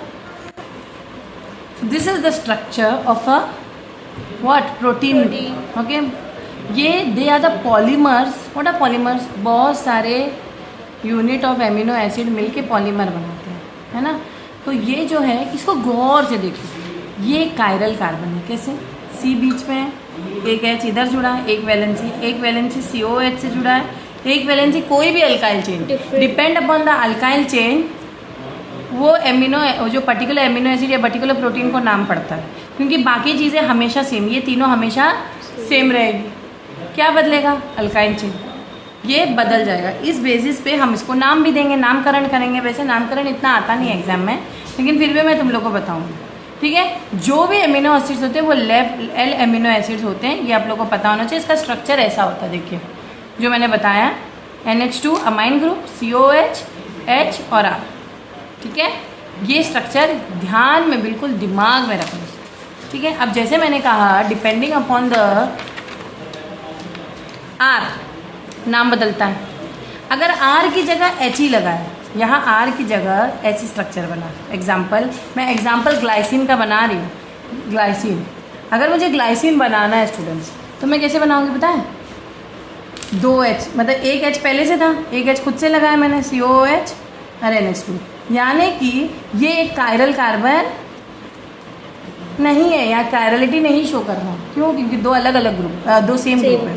this is the structure of a what? Protein. Okay, ये they are the polymers. What are polymers? बहुत सारे यूनिट ऑफ एमिनो एसिड मिलके पॉलीमर बनाते हैं, है ना। तो ये जो है, इसको गौर से देखो, ये कायरल कार्बन है। कैसे? सी बीच में है, एक एच इधर जुड़ा है, एक वैलेंसी COH से जुड़ा है, एक वैलेंसी कोई भी alkyl chain, depend upon the alkyl chain वो एमिनो, जो पर्टिकुलर एमिनो एसिड या पर्टिकुलर प्रोटीन को नाम पड़ता है, क्योंकि बाकी चीज़ें हमेशा सेम, ये तीनों हमेशा सेम रहेगी। क्या बदलेगा? अल्काइल चेन, ये बदल जाएगा। इस बेसिस पे हम इसको नाम भी देंगे, नामकरण करेंगे। वैसे नामकरण इतना आता नहीं है एग्जाम में, लेकिन फिर भी मैं तुम लोग को बताऊंगी। ठीक है, जो भी एमिनो एसिड्स होते हैं वो L एमिनो एसिड्स होते हैं, ये आप लोग को पता होना चाहिए। इसका स्ट्रक्चर ऐसा होता है, देखिए जो मैंने बताया, NH2 amine group, COH, H और R। ठीक है, ये स्ट्रक्चर ध्यान में, बिल्कुल दिमाग में रखना। ठीक है, अब जैसे मैंने कहा, डिपेंडिंग अपॉन द R नाम बदलता है। अगर R की जगह H ही लगा है, यहाँ R की जगह H स्ट्रक्चर बना। मैं एग्जाम्पल ग्लाइसिन का बना रही हूँ। ग्लाइसिन, अगर मुझे ग्लाइसिन बनाना है स्टूडेंट्स, तो मैं कैसे बनाऊँगी पता है? 2H, मतलब एक H पहले से था, एक H खुद से लगाया मैंने, COH और NH2, यानी कि ये एक कायरल कार्बन नहीं है, या कायरलिटी नहीं शो कर रहा। क्यों? क्योंकि दो अलग अलग ग्रुप, दो सेम ग्रुप है,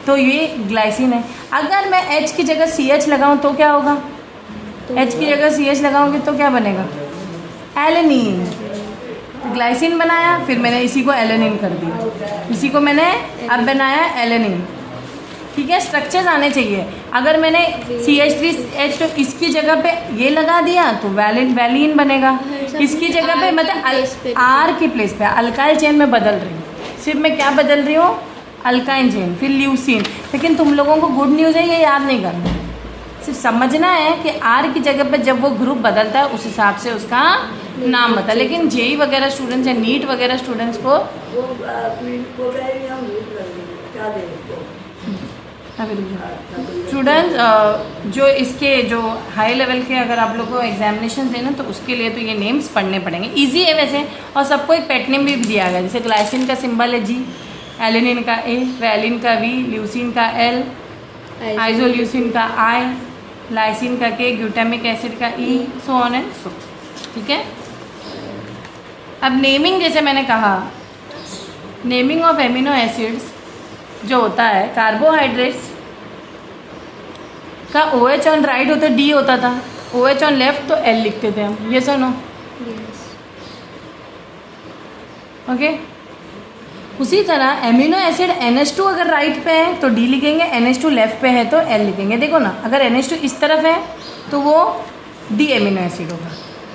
तो ये ग्लाइसिन है। अगर मैं H की जगह CH लगाऊं तो क्या होगा? H की जगह CH लगाऊंगी तो क्या बनेगा? एलेनिन। ग्लाइसिन बनाया, फिर मैंने इसी को एलेनिन कर दिया, इसी को मैंने अब बनाया एलेनिन। ठीक है, स्ट्रक्चर्स आने चाहिए। अगर मैंने CH3H2 इसकी जगह पे ये लगा दिया तो वैलिन बनेगा, इसकी जगह पे मतलब R की प्लेस पे अल्काइल चेन में बदल रही हूँ। सिर्फ मैं क्या बदल रही हूँ? अल्काइन चेन, फिर ल्यूसीन। लेकिन तुम लोगों को गुड न्यूज़ है, ये याद नहीं करना, सिर्फ समझना है कि R की जगह पे जब वो ग्रुप बदलता है उस हिसाब से उसका नाम बता। लेकिन JEE वगैरह स्टूडेंट्स या नीट वगैरह स्टूडेंट्स को स्टूडेंट्स जो इसके जो हाई लेवल के अगर आप लोग को एग्जामिनेशन देना तो उसके लिए तो ये नेम्स पढ़ने पड़ेंगे। इजी है वैसे, और सबको एक पेट नेम भी दिया गया, जैसे ग्लाइसिन का सिंबल है G, एलेनिन का A, वैलिन का V, ल्यूसिन का L, आइसोल्यूसिन का I, लाइसिन का K, ग्लूटामिक एसिड का E, so on and so. ठीक है, अब नेमिंग, जैसे मैंने कहा, नेमिंग ऑफ एमिनो एसिड्स जो होता है, कार्बोहाइड्रेट्स का OH ऑन राइट होता D होता था, OH ऑन लेफ्ट तो L लिखते थे हम, ये सुनो। यस। ओके, उसी तरह एमिनो एसिड NH2 अगर राइट पे है तो D लिखेंगे, NH2 लेफ्ट पे है तो L लिखेंगे। देखो ना, अगर NH2 इस तरफ है तो वो D एमिनो एसिड होगा,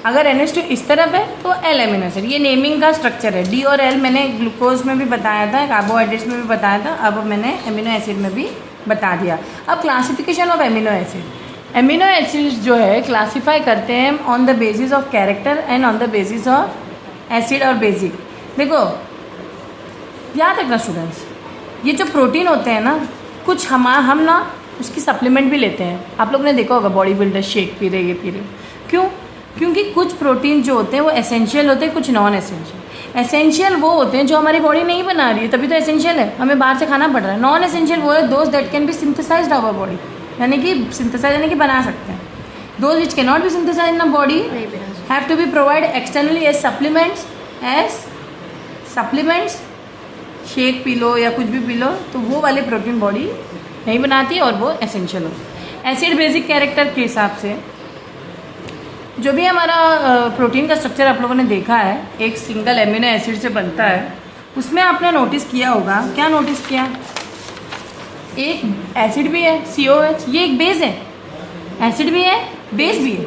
अगर NH2 इस तरफ है तो L एमिनो एसिड। ये नेमिंग का स्ट्रक्चर है। D और L मैंने ग्लूकोज में भी बताया था, कार्बोहाइड्रेट्स में भी बताया था, अब मैंने एमिनो एसिड में भी बता दिया। अब classification of amino acid. Amino acids जो है क्लासीफाई करते हैं on the basis of character and on the basis of acid और बेसिक। देखो याद रखना स्टूडेंट्स, ये जो प्रोटीन होते हैं ना, कुछ हम ना उसकी सप्लीमेंट भी लेते हैं। आप लोग ने देखा होगा बॉडी बिल्डर शेक पी रहे, ये पी रहे। क्यों? क्योंकि कुछ प्रोटीन जो होते हैं वो एसेंशियल होते हैं, कुछ नॉन एसेंशियल। एसेंशियल वो होते हैं जो हमारी बॉडी नहीं बना रही है, तभी तो एसेंशियल है, हमें बाहर से खाना पड़ रहा है। नॉन एसेंशियल वो है those that can be synthesized our body, यानी कि सिंथेसाइज यानी कि बना सकते हैं। Those which can not be synthesize in a body have to be provide externally as supplements. Shake पी लो या कुछ भी पी लो तो वो वाले प्रोटीन बॉडी नहीं बनाती और वो एसेंशियल हो। एसिड बेसिक कैरेक्टर के हिसाब से जो भी हमारा प्रोटीन का स्ट्रक्चर आप लोगों ने देखा है, एक सिंगल एमिनो एसिड से बनता है, उसमें आपने नोटिस किया होगा, क्या नोटिस किया, एक एसिड भी है COH, ये एक बेस है, एसिड भी है बेस भी है,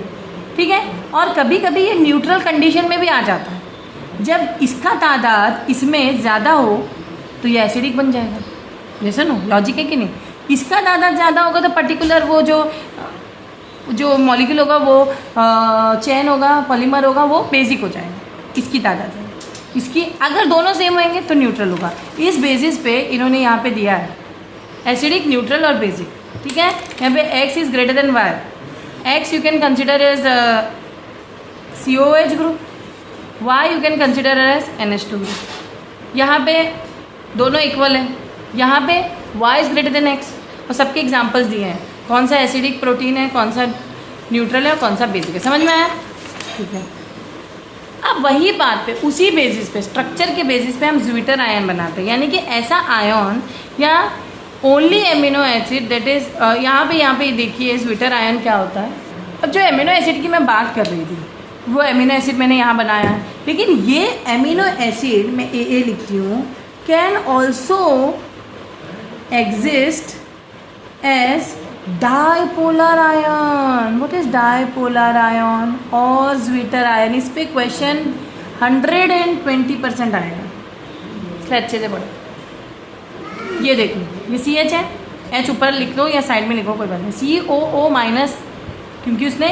ठीक है। और कभी कभी ये न्यूट्रल कंडीशन में भी आ जाता है। जब इसका तादाद इसमें ज़्यादा हो तो ये एसिडिक बन जाएगा, जैसे ना लॉजिक है कि नहीं। इसका तादाद ज़्यादा होगा तो पर्टिकुलर वो जो मॉलिक्यूल होगा वो चेन होगा, पॉलीमर होगा, वो बेसिक हो जाएगा इसकी तादाद है। इसकी अगर दोनों सेम होंगे तो न्यूट्रल होगा। इस बेसिस पे इन्होंने यहाँ पे दिया है एसिडिक, न्यूट्रल और बेसिक, ठीक है। यहाँ पे X is greater than Y, X you can consider as COH group, Y you can consider as NH2 group. यहाँ पे दोनों इक्वल है, यहाँ पे Y is greater than X, और सबके एग्जाम्पल्स दिए हैं, कौन सा एसिडिक प्रोटीन है, कौन सा न्यूट्रल है और कौन सा बेसिक है। समझ में आया? ठीक है। अब वही बात पे, उसी बेसिस पे, स्ट्रक्चर के बेसिस पे हम ज्विटर आयन बनाते हैं, यानी कि ऐसा आयन या only amino acid that is यहाँ पे देखिए ज्विटर आयन क्या होता है। अब जो एमिनो एसिड की मैं बात कर रही थी वो एमिनो एसिड मैंने यहाँ बनाया है, लेकिन ये एमिनो एसिड मैं AA लिखती हूँ, can also exist as dipolar ion. What is dipolar ion और ज्विटर आयन? इस पे क्वेश्चन 120% आएगा, इसलिए अच्छे से पढ़ो। ये देखो, ये CH है, H ऊपर लिख लो या साइड में लिखो, कोई बात नहीं। COO माइनस, क्योंकि उसने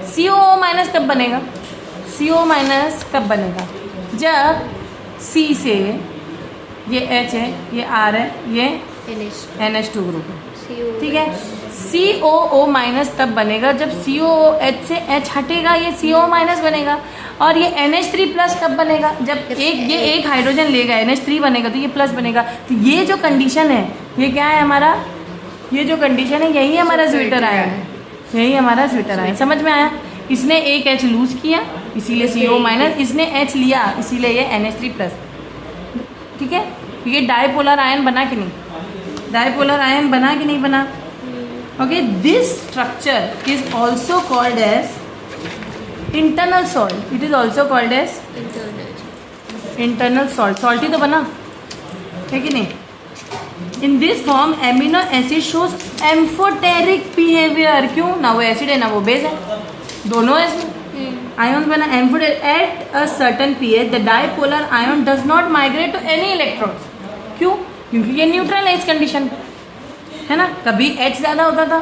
COO माइनस कब बनेगा, CO माइनस कब बनेगा, जब C से ये H है, ये R है, ये NH2 ग्रुप है, ठीक है। COO माइनस तब बनेगा जब COOH से H हटेगा, ये CO माइनस बनेगा। और ये NH3 प्लस तब बनेगा जब एक हाइड्रोजन लेगा, NH3 बनेगा तो ये प्लस बनेगा। तो ये जो कंडीशन है ये क्या है हमारा, ये जो कंडीशन है यही हमारा ज्विटर आयन है, यही हमारा ज्विटर आयन। समझ में आया? इसने एक H लूज किया इसीलिए CO माइनस, इसने H लिया इसीलिए ये NH3 प्लस, ठीक है। ये डाइपोलर आयन बना कि नहीं, डाइपोलर आयन बना कि नहीं बना? Okay, this structure is also called as internal salt. It is also called as internal salt. Salt ही तो बना है कि नहीं? In this form amino acid shows amphoteric behaviour. क्यों? ना वो एसिड है ना वो बेस है, दोनों एसिड आयन बना। Amphoteric at a certain pH the dipolar ion does not migrate to any electrons. क्यों? क्योंकि ये न्यूट्रल है इस कंडीशन है ना। कभी H ज़्यादा होता था,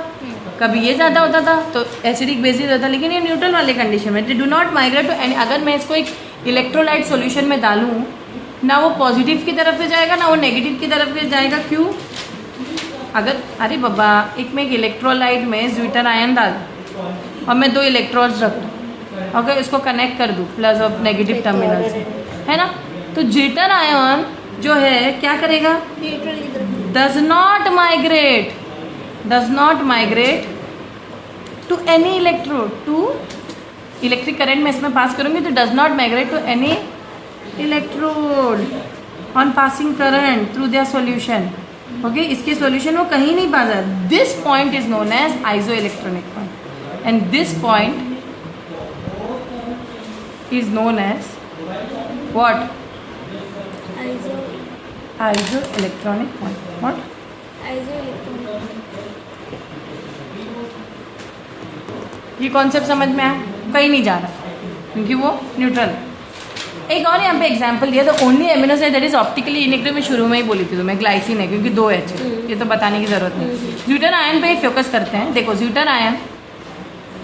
कभी ये ज़्यादा होता था तो एसिडिक बेसिस होता, लेकिन ये न्यूट्रल वाले कंडीशन में। They do not migrate to any. अगर मैं इसको एक इलेक्ट्रोलाइट सॉल्यूशन में डालूँ, ना वो पॉजिटिव की तरफ से जाएगा ना वो नेगेटिव की तरफ से जाएगा। क्यों? अगर अरे बाबा मैं एक इलेक्ट्रोलाइट में ज्विटर आयन डाल और मैं 2 इलेक्ट्रॉन्स रख दूँ, अगर इसको कनेक्ट कर दूँ प्लस और नेगेटिव टर्मिनल से, है ना, तो ज्विटर आयन जो है क्या करेगा, does not migrate to any electrode, to electric current में इसमें पास करूँगी तो does not migrate to any electrode on passing current through their solution. Okay इसके सॉल्यूशन वो कहीं नहीं पा रहा. This point is known as isoelectronic point and this point is known as what? Isoelectronic point. What? ये कॉन्सेप्ट समझ में आया? कहीं नहीं जा रहा क्योंकि वो न्यूट्रल. एक और यहाँ पे एग्जांपल दिया. तो only amino acid that is optically inactive में शुरू में ही बोली थी तो मैं ग्लाइसिन है क्योंकि 2 H है. ये तो बताने की जरूरत नहीं. ज्यूटर आयन पे फोकस करते हैं. देखो ज्यूटर आयन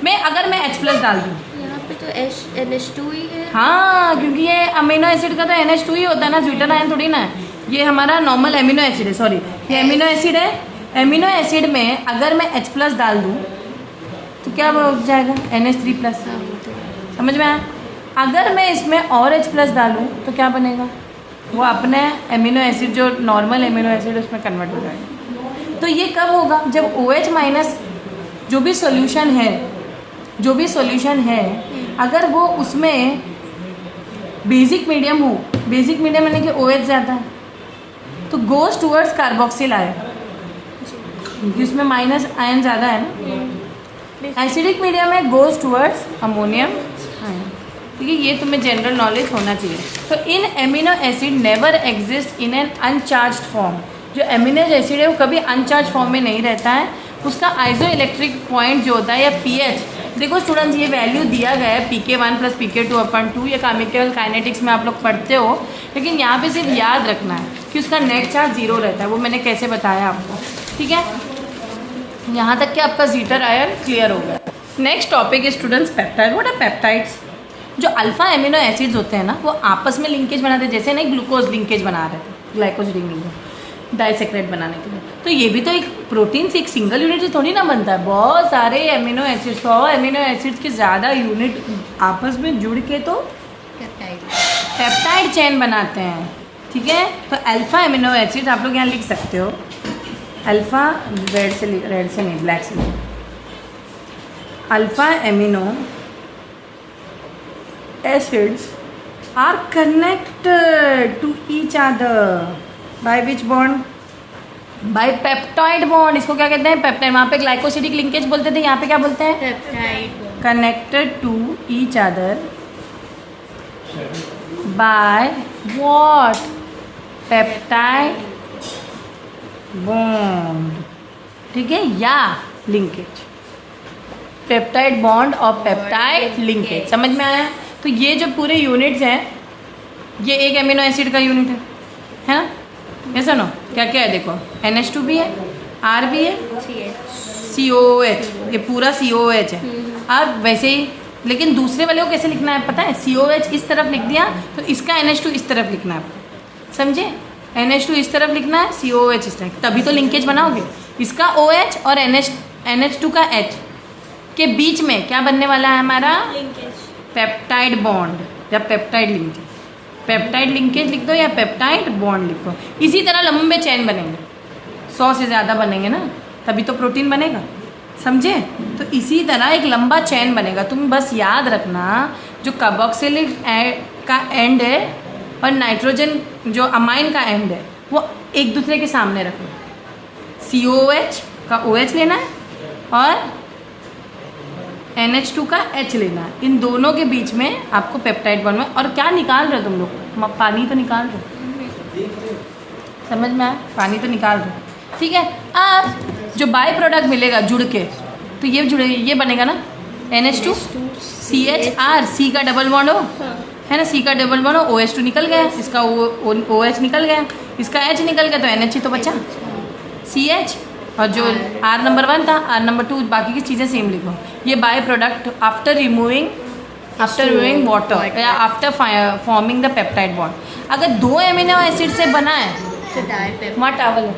में अगर मैं H+ डाल दूँ, यहाँ पे तो NH2 ही है. हाँ क्योंकि ये अमीनो एसिड का तो NH2 ही होता है ना, ज्यूटर आयन थोड़ी ना है. ये हमारा नॉर्मल एमिनो एसिड है. सॉरी ये एमिनो एसिड है. एमिनो एसिड में अगर मैं H+ डाल दूँ तो क्या हो जाएगा? NH3+. समझ में आया? अगर मैं इसमें और H+ डालूँ तो क्या बनेगा? वो अपने एमिनो एसिड जो नॉर्मल एमिनो एसिड उसमें कन्वर्ट हो जाएगा. तो ये कब होगा? जब OH- जो भी सॉल्यूशन है अगर वो उसमें बेसिक मीडियम हो. बेसिक मीडियम यानी कि OH ज़्यादा है तो गोज टूवर्ड्स कार्बोक्सिल आएगा क्योंकि उसमें माइनस आयन ज़्यादा है ना. एसिडिक मीडियम में गोज टूवर्ड्स अमोनियम आयन. ठीक है ये तुम्हें जनरल नॉलेज होना चाहिए. तो in amino acid never exist in an uncharge form. जो एमिनो एसिड है वो कभी अनचार्ज फॉर्म में नहीं रहता है. उसका आइसो इलेक्ट्रिक पॉइंट जो होता है या pH, देखो स्टूडेंट्स ये वैल्यू दिया गया है pK1 + pK2/2. ये केमिकल काइनेटिक्स में आप लोग पढ़ते हो लेकिन यहाँ पे सिर्फ याद रखना है कि उसका नेट चार्ज 0 रहता है. वो मैंने कैसे बताया आपको. ठीक है यहाँ तक कि आपका ज्यूटर आयन क्लियर हो गया. Next topic is students peptide. What are peptides? जो अल्फा एमिनो एसिड्स होते हैं ना वो आपस में लिंकेज बनाते हैं. जैसे नहीं ग्लूकोज लिंकेज बना रहे थे ग्लाइकोसिडिक डाइसेक्रेट बनाने के लिए. तो ये भी तो एक प्रोटीन से एक सिंगल यूनिट से थोड़ी ना बनता है. बहुत सारे एमिनो एसिड्स 100 एमिनो एसिड्स के ज़्यादा यूनिट आपस में जुड़ के तो पेप्टाइड चेन बनाते हैं. ठीक है तो अल्फा एमिनो एसिड्स आप लोग यहाँ लिख सकते हो. अल्फा रेड से नहीं ब्लैक से. Alpha amino acids are connected to each other by which bond? by peptide bond. इसको क्या कहते हैं? पेप्टाइड. वहाँ पे ग्लाइकोसिडिक लिंकेज बोलते थे, यहाँ पे क्या बोलते हैं? Peptide. connected to each other by what? peptide bond. ठीक है या लिंकेज. पेप्टाइड बॉन्ड और पेप्टाइड लिंकेज. समझ में आया? तो ये जो पूरे यूनिट्स हैं ये एक एमिनो एसिड का यूनिट है ना. ऐसा नो क्या क्या है? देखो NH2 भी है, R भी है, COOH. ये पूरा COOH है. अब वैसे ही लेकिन दूसरे वाले को कैसे लिखना है पता है? COH इस तरफ लिख दिया तो इसका NH2 इस तरफ लिखना है आपको. समझे? NH2 इस तरफ लिखना है, COOH इस तरफ, तभी तो लिंकेज बनाओगे. इसका OH और NH2 का H के बीच में क्या बनने वाला है हमारा? पेप्टाइड बॉन्ड या पेप्टाइड लिंकेज. पेप्टाइड लिंकेज लिख दो या पेप्टाइड बॉन्ड लिखो. इसी तरह लंबे चेन बनेंगे. 100 से ज़्यादा बनेंगे ना तभी तो प्रोटीन बनेगा. समझे? तो इसी तरह एक लंबा चेन बनेगा. तुम बस याद रखना जो कार्बोक्सिलिक का एंड है और नाइट्रोजन जो अमाइन का एंड है वो एक दूसरे के सामने रखना. COOH का OH लेना है और NH2 का H लेना है. इन दोनों के बीच में आपको पेप्टाइड बॉन्ड में. और क्या निकाल रहे हो तुम लोग? पानी तो निकाल रहे हो. समझ में आया? पानी तो निकाल रहे हो. ठीक है. अब जो बाय प्रोडक्ट मिलेगा जुड़ के तो ये जुड़े ये बनेगा ना NH2 CHR. C का डबल बॉन्ड हो है ना. C का डबल बॉन्ड हो, OH2 निकल गया, इसका OH निकल गया, इसका H निकल गया तो NH ही तो बचा CH. और जो R नंबर 1 था R नंबर 2 बाकी की चीज़ें सेम लिखो. ये by product after removing water या after forming the peptide bond. अगर 2 एमिनो एसिड से बना है तो डाइपेप्टाइड. वहाँ टावल है,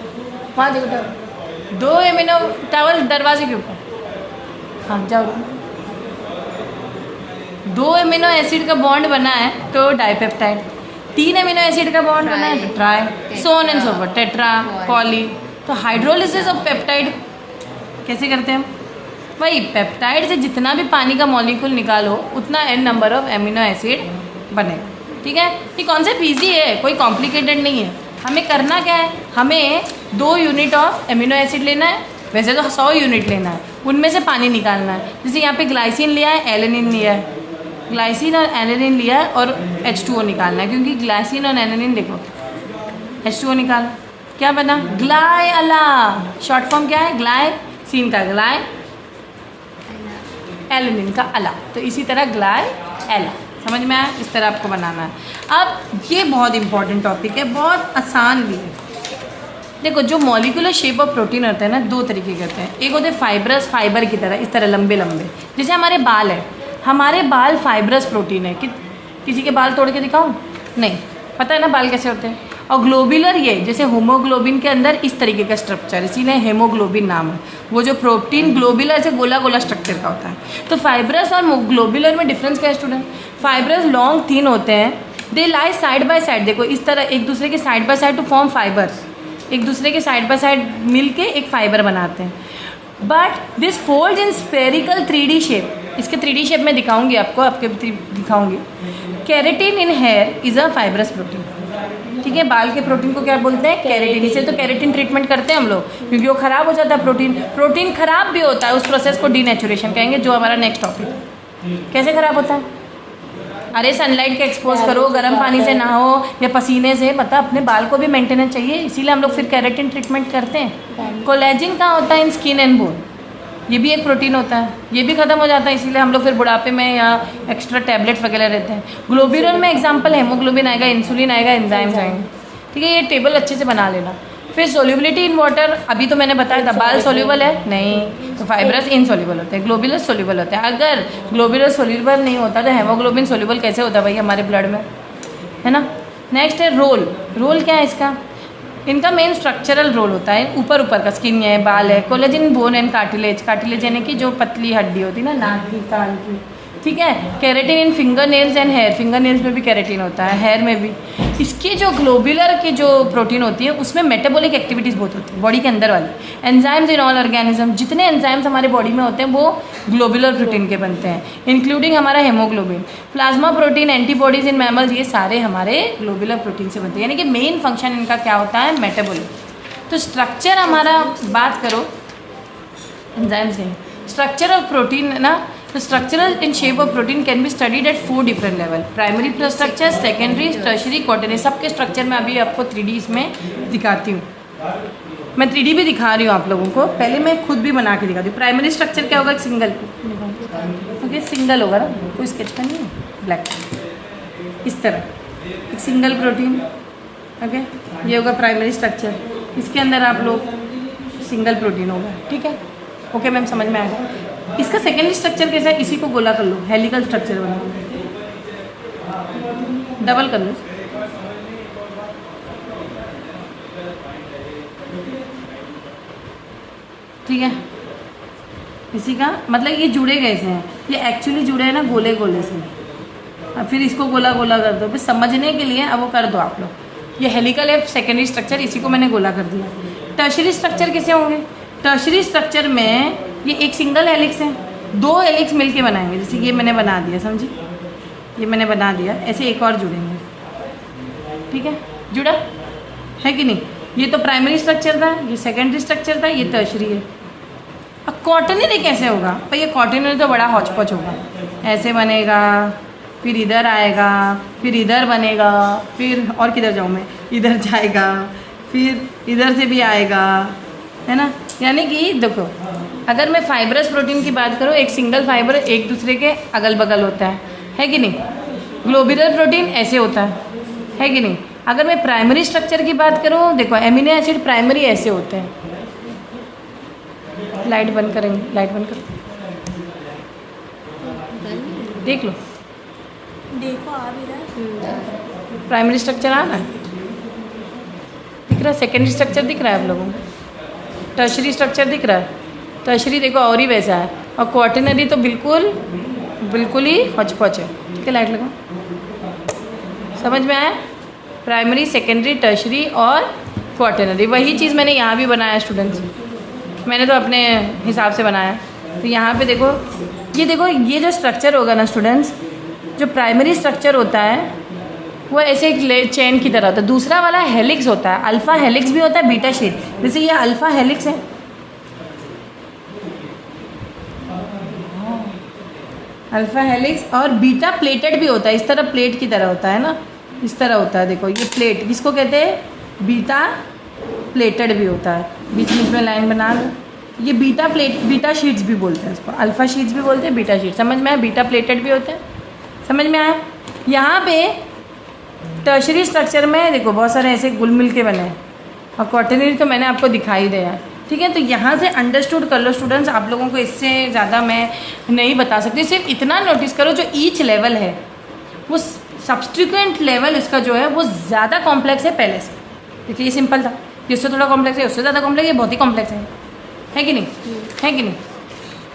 वहाँ देखो टावल. 2 एमिनो टावल दरवाजे के ऊपर. हाँ जाओ. 2 एमिनो एसिड का बॉन्ड बना है तो डाइपेप्टाइड. 3 एमिनो एसिड का बॉन्ड बना है तो try, so on and so for, tetra, poly. तो हाइड्रोलिसिस ऑफ पेप्टाइड कैसे करते हैं? भाई पेप्टाइड से जितना भी पानी का मॉलिक्यूल निकालो उतना n number of amino acid बनेगा. ठीक है. ये कॉन्सेप्ट ईजी है, कोई कॉम्प्लिकेटेड नहीं है. हमें करना क्या है, हमें 2 यूनिट ऑफ एमिनो एसिड लेना है, वैसे तो 100 यूनिट लेना है, उनमें से पानी निकालना है। जैसे यहाँ पे ग्लाइसिन लिया है, एलेनिन लिया है, ग्लाइसिन और एलेनिन लिया है और H2O निकालना है, क्योंकि ग्लाइसिन और एलेनिन देखो H2O निकाल, क्या बना, ग्लायला। शॉर्ट फॉर्म क्या है, ग्लाइसिन का ग्लाय, एलेनिन का अला, तो इसी तरह ग्लायला। समझ में आया, इस तरह आपको बनाना है। अब ये बहुत इंपॉर्टेंट टॉपिक है, बहुत आसान भी है। देखो जो मॉलिक्यूलर शेप ऑफ प्रोटीन होता है ना, 2 तरीके के होते हैं। एक होते हैं फाइब्रस, फाइबर की तरह, इस तरह लंबे लंबे, जैसे हमारे बाल है, हमारे बाल फाइब्रस प्रोटीन है। किसी के बाल तोड़ के दिखाऊं, नहीं, पता है ना बाल कैसे होते हैं। और ग्लोबुलर ये जैसे होमोग्लोबिन के अंदर इस तरीके का स्ट्रक्चर, इसीलिए हेमोग्लोबिन नाम है। वो जो प्रोटीन ग्लोबुलर से गोला गोला स्ट्रक्चर का होता है। तो फाइब्रस और ग्लोबुलर में डिफरेंस क्या है स्टूडेंट, फाइब्रस लॉन्ग थिन होते हैं, they lie side by side, देखो इस तरह एक दूसरे के side by side to form fibres, एक दूसरे के साइड बाय साइड मिल के एक फाइबर बनाते हैं। But this folds in spherical 3D shape, इसके 3D शेप में दिखाऊंगी आपको, आपके दिखाऊंगी। Keratin in here is a fibrous protein, ठीक है। बाल के प्रोटीन को क्या बोलते हैं, केरेटिन। इसे तो केरेटिन ट्रीटमेंट करते हैं हम लोग, क्योंकि वो खराब हो जाता है प्रोटीन खराब भी होता है, उस प्रोसेस को डीनेचुरेशन कहेंगे, जो हमारा नेक्स्ट टॉपिक। कैसे खराब होता है, अरे सनलाइट के एक्सपोज करो, गर्म पानी से नहाओ या पसीने से, मतलब अपने बाल को भी मेंटेनेंस चाहिए, इसीलिए हम लोग फिर केरेटिन ट्रीटमेंट करते हैं। कोलेजिन कहाँ होता है, इन स्किन एंड बोन, ये भी एक प्रोटीन होता है, ये भी खत्म हो जाता है, इसीलिए हम लोग फिर बुढ़ापे में या एक्स्ट्रा टैबलेट वगैरह रहते हैं। ग्लोबुलर में एग्जांपल हेमोग्लोबिन आएगा, इंसुलिन आएगा, एंजाइम्स आएंगे, ठीक है। ये टेबल अच्छे से बना लेना। फिर सोल्यूबिलिटी इन वाटर, अभी तो मैंने बताया था, बाल सोल्यूबल है नहीं, तो फाइब्रस इनसोल्यूबल होते हैं, ग्लोबुलर सोल्यूबल होते हैं। अगर ग्लोबुलर सोल्यूबल नहीं होता तो हेमोग्लोबिन सोल्यूबल कैसे होता है भाई हमारे ब्लड में, है ना। नेक्स्ट है रोल क्या है इसका, इनका मेन स्ट्रक्चरल रोल होता है, ऊपर का स्किन है, बाल है, कोलेजिन, बोन एंड कार्टिलेज यानी कि जो पतली हड्डी होती है ना, नाक की, कान की, ठीक है। Keratin in finger nails and hair, finger nails में भी केरेटिन होता है, हेयर में भी। इसकी जो ग्लोबुलर की जो प्रोटीन होती है उसमें मेटाबॉलिक एक्टिविटीज़ बहुत होती है बॉडी के अंदर वाली। एंजाइम्स इन ऑल ऑर्गेनिज्म, जितने एंजाइम्स हमारे बॉडी में होते हैं वो ग्लोबुलर प्रोटीन के बनते हैं, इंक्लूडिंग हमारा haemoglobin. Plasma protein, antibodies in mammals, ये सारे हमारे ग्लोबुलर प्रोटीन से बनते हैं, यानी कि मेन फंक्शन इनका क्या होता है, मेटाबॉलिक। तो स्ट्रक्चर हमारा बात करो एंजाइम से, स्ट्रक्चर ऑफ प्रोटीन ना, तो structural in shape of protein can be studied at 4 different level, primary structure, secondary, tertiary, quaternary. सबके स्ट्रक्चर में अभी आपको 3D इसमें दिखाती हूँ, मैं 3D भी दिखा रही हूँ आप लोगों को, पहले मैं खुद भी बना के दिखाती हूँ। प्राइमरी स्ट्रक्चर क्या होगा, एक सिंगल, ओके सिंगल होगा ना, कोई स्केच पेन नहीं है, ब्लैक, इस तरह एक सिंगल प्रोटीन, ओके, ये होगा प्राइमरी स्ट्रक्चर, इसके अंदर आप लोग सिंगल प्रोटीन होगा, ठीक है, ओके मैम समझ में आएगा। इसका सेकेंडरी स्ट्रक्चर कैसा है, इसी को गोला कर लो, हेलिकल स्ट्रक्चर बना, डबल कर लो, ठीक है। इसी का मतलब ये जुड़े कैसे हैं, ये एक्चुअली जुड़े हैं ना गोले गोले से, अब फिर इसको गोला गोला कर दो, फिर समझने के लिए अब वो कर दो आप लोग। ये हेलिकल है सेकेंडरी स्ट्रक्चर, इसी को मैंने गोला कर दिया। टर्शरी स्ट्रक्चर कैसे होंगे, टर्शरी स्ट्रक्चर में ये एक सिंगल हेलिक्स है, 2 हेलिक्स मिलके बनाएंगे, जैसे ये मैंने बना दिया, समझी, ये मैंने बना दिया, ऐसे एक और जुड़ेंगे, ठीक है, जुड़ा है कि नहीं। ये तो प्राइमरी स्ट्रक्चर था, ये सेकेंडरी स्ट्रक्चर था, ये टर्शरी है। अब क्वाटरनरी कैसे होगा भाई, ये क्वाटरनरी तो बड़ा हौच पौच होगा, ऐसे बनेगा, फिर इधर आएगा, फिर इधर बनेगा, फिर और किधर जाऊँ मैं, इधर जाएगा, फिर इधर से भी आएगा, है ना। यानी कि देखो अगर मैं फाइब्रस प्रोटीन की बात करूँ, एक सिंगल फाइबर एक दूसरे के अगल बगल होता है कि नहीं। ग्लोबुलर प्रोटीन ऐसे होता है कि नहीं। अगर मैं प्राइमरी स्ट्रक्चर की बात करूँ, देखो एमिनो एसिड प्राइमरी ऐसे होते हैं, लाइट बंद करेंगे, लाइट बंद करो, देख लो, देखो आ भी रहा है, प्राइमरी स्ट्रक्चर आ रहा है, दिख रहा है, सेकेंडरी स्ट्रक्चर दिख रहा है आप लोगों को, टर्शरी स्ट्रक्चर दिख रहा है, टर्शरी देखो और ही वैसा है, और क्वाटरनरी तो बिल्कुल ही हौच-पौच है, ठीक है। लाइट लगाओ, समझ में आया, प्राइमरी, सेकेंडरी, टर्शरी और क्वाटरनरी, वही चीज़ मैंने यहाँ भी बनाया स्टूडेंट्स, मैंने तो अपने हिसाब से बनाया। तो यहाँ पे देखो, ये देखो, ये जो स्ट्रक्चर होगा ना स्टूडेंट्स, जो प्राइमरी स्ट्रक्चर होता है वो ऐसे एक चेन की तरह होता है। दूसरा वाला हेलिक्स होता है, अल्फा हेलिक्स भी होता है, बीटा शीट। जैसे ये अल्फा हेलिक्स है, अल्फा हेलिक्स, और बीटा प्लेटेड भी होता है, इस तरह प्लेट की तरह होता है ना, इस तरह होता है। देखो ये प्लेट, इसको कहते हैं बीटा प्लेटेड भी होता है। बीच बीच में लाइन बना लो, ये बीटा प्लेट, बीटा शीट्स भी बोलते हैं इसको, अल्फा शीट्स भी बोलते हैं, बीटा शीट। समझ में आया? बीटा प्लेटेड भी होते हैं, समझ में आया? यहाँ पे टर्शरी स्ट्रक्चर में देखो बहुत सारे ऐसे गुल मिल के बने हैं, और क्वार्टरनरी तो मैंने आपको दिखाई दिया, ठीक है। तो यहाँ से अंडरस्टूड कर लो स्टूडेंट्स, आप लोगों को इससे ज़्यादा मैं नहीं बता सकती। सिर्फ इतना नोटिस करो, जो ईच लेवल है वो सब्सटीक्वेंट लेवल इसका जो है वो ज़्यादा कॉम्प्लेक्स है पहले से। देखिए ये सिंपल था, जिससे थोड़ा कॉम्प्लेक्स है, उससे ज़्यादा कॉम्प्लेक्स, ये बहुत ही कॉम्प्लेक्स है कि नहीं? है कि नहीं?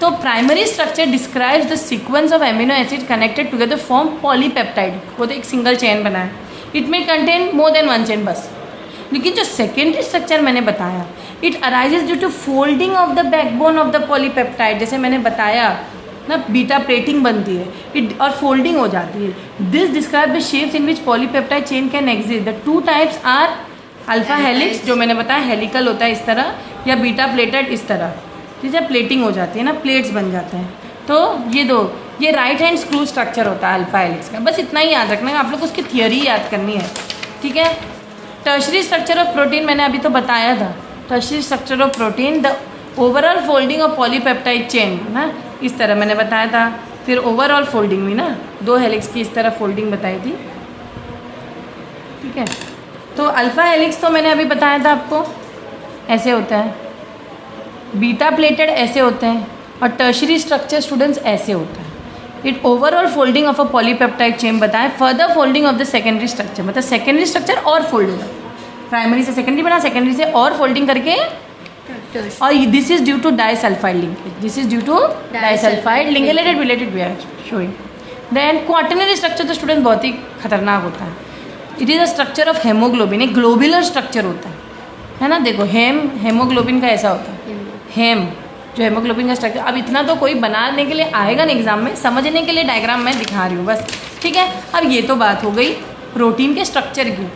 तो primary structure describes the sequence of amino acid connected together form polypeptide. वो तो एक सिंगल चेन बना है, it may contain more than one chain बस। लेकिन जो सेकेंडरी स्ट्रक्चर मैंने बताया, it arises due to folding of the backbone of the polypeptide. जैसे मैंने बताया ना, बीटा प्लेटिंग बनती है इट और फोल्डिंग हो जाती है। This describe the shapes in which polypeptide chain can exist. The two types are alpha helix, जो मैंने बताया हेलिकल होता है इस तरह, या बीटा प्लेटेड इस तरह, ठीक है। प्लेटिंग हो जाती है ना, प्लेट्स बन जाते हैं। तो ये दो, ये राइट हैंड स्क्रू स्ट्रक्चर होता है अल्फा हेलिक्स का। बस इतना ही याद रखना है, आप लोग को उसकी थियोरी याद करनी है, ठीक है। टर्शरी स्ट्रक्चर ऑफ प्रोटीन मैंने अभी तो बताया था। Tertiary structure of protein, the overall folding of polypeptide chain ना, इस तरह मैंने बताया था। फिर ओवरऑल फोल्डिंग भी ना, दो हेलिक्स की इस तरह फोल्डिंग बताई थी, ठीक है। तो अल्फा हेलिक्स तो मैंने अभी बताया था आपको, ऐसे होता है। बीटा प्लेटेड ऐसे होते हैं, और टर्शरी स्ट्रक्चर स्टूडेंट्स ऐसे होता है। It overall folding of a polypeptide chain बताएं, further folding of the secondary structure, मतलब सेकेंडरी स्ट्रक्चर और फोल्ड होगा। प्राइमरी से सेकेंडरी बना, सेकेंडरी से और फोल्डिंग करके, और this is due to disulphide linkage, this is due to disulphide linkage, related we are showing. Then quaternary structure तो स्टूडेंट बहुत ही खतरनाक होता है। It is a structure of haemoglobin, एक ग्लोबुलर स्ट्रक्चर होता है ना। देखो हेमोग्लोबिन का ऐसा होता है, हेम जो हेमोग्लोबिन का स्ट्रक्चर। अब इतना तो कोई बनाने के लिए आएगा नहीं एग्जाम में, समझने के लिए डायग्राम मैं दिखा रही हूँ बस, ठीक है। अब ये तो बात हो गई प्रोटीन के स्ट्रक्चर की।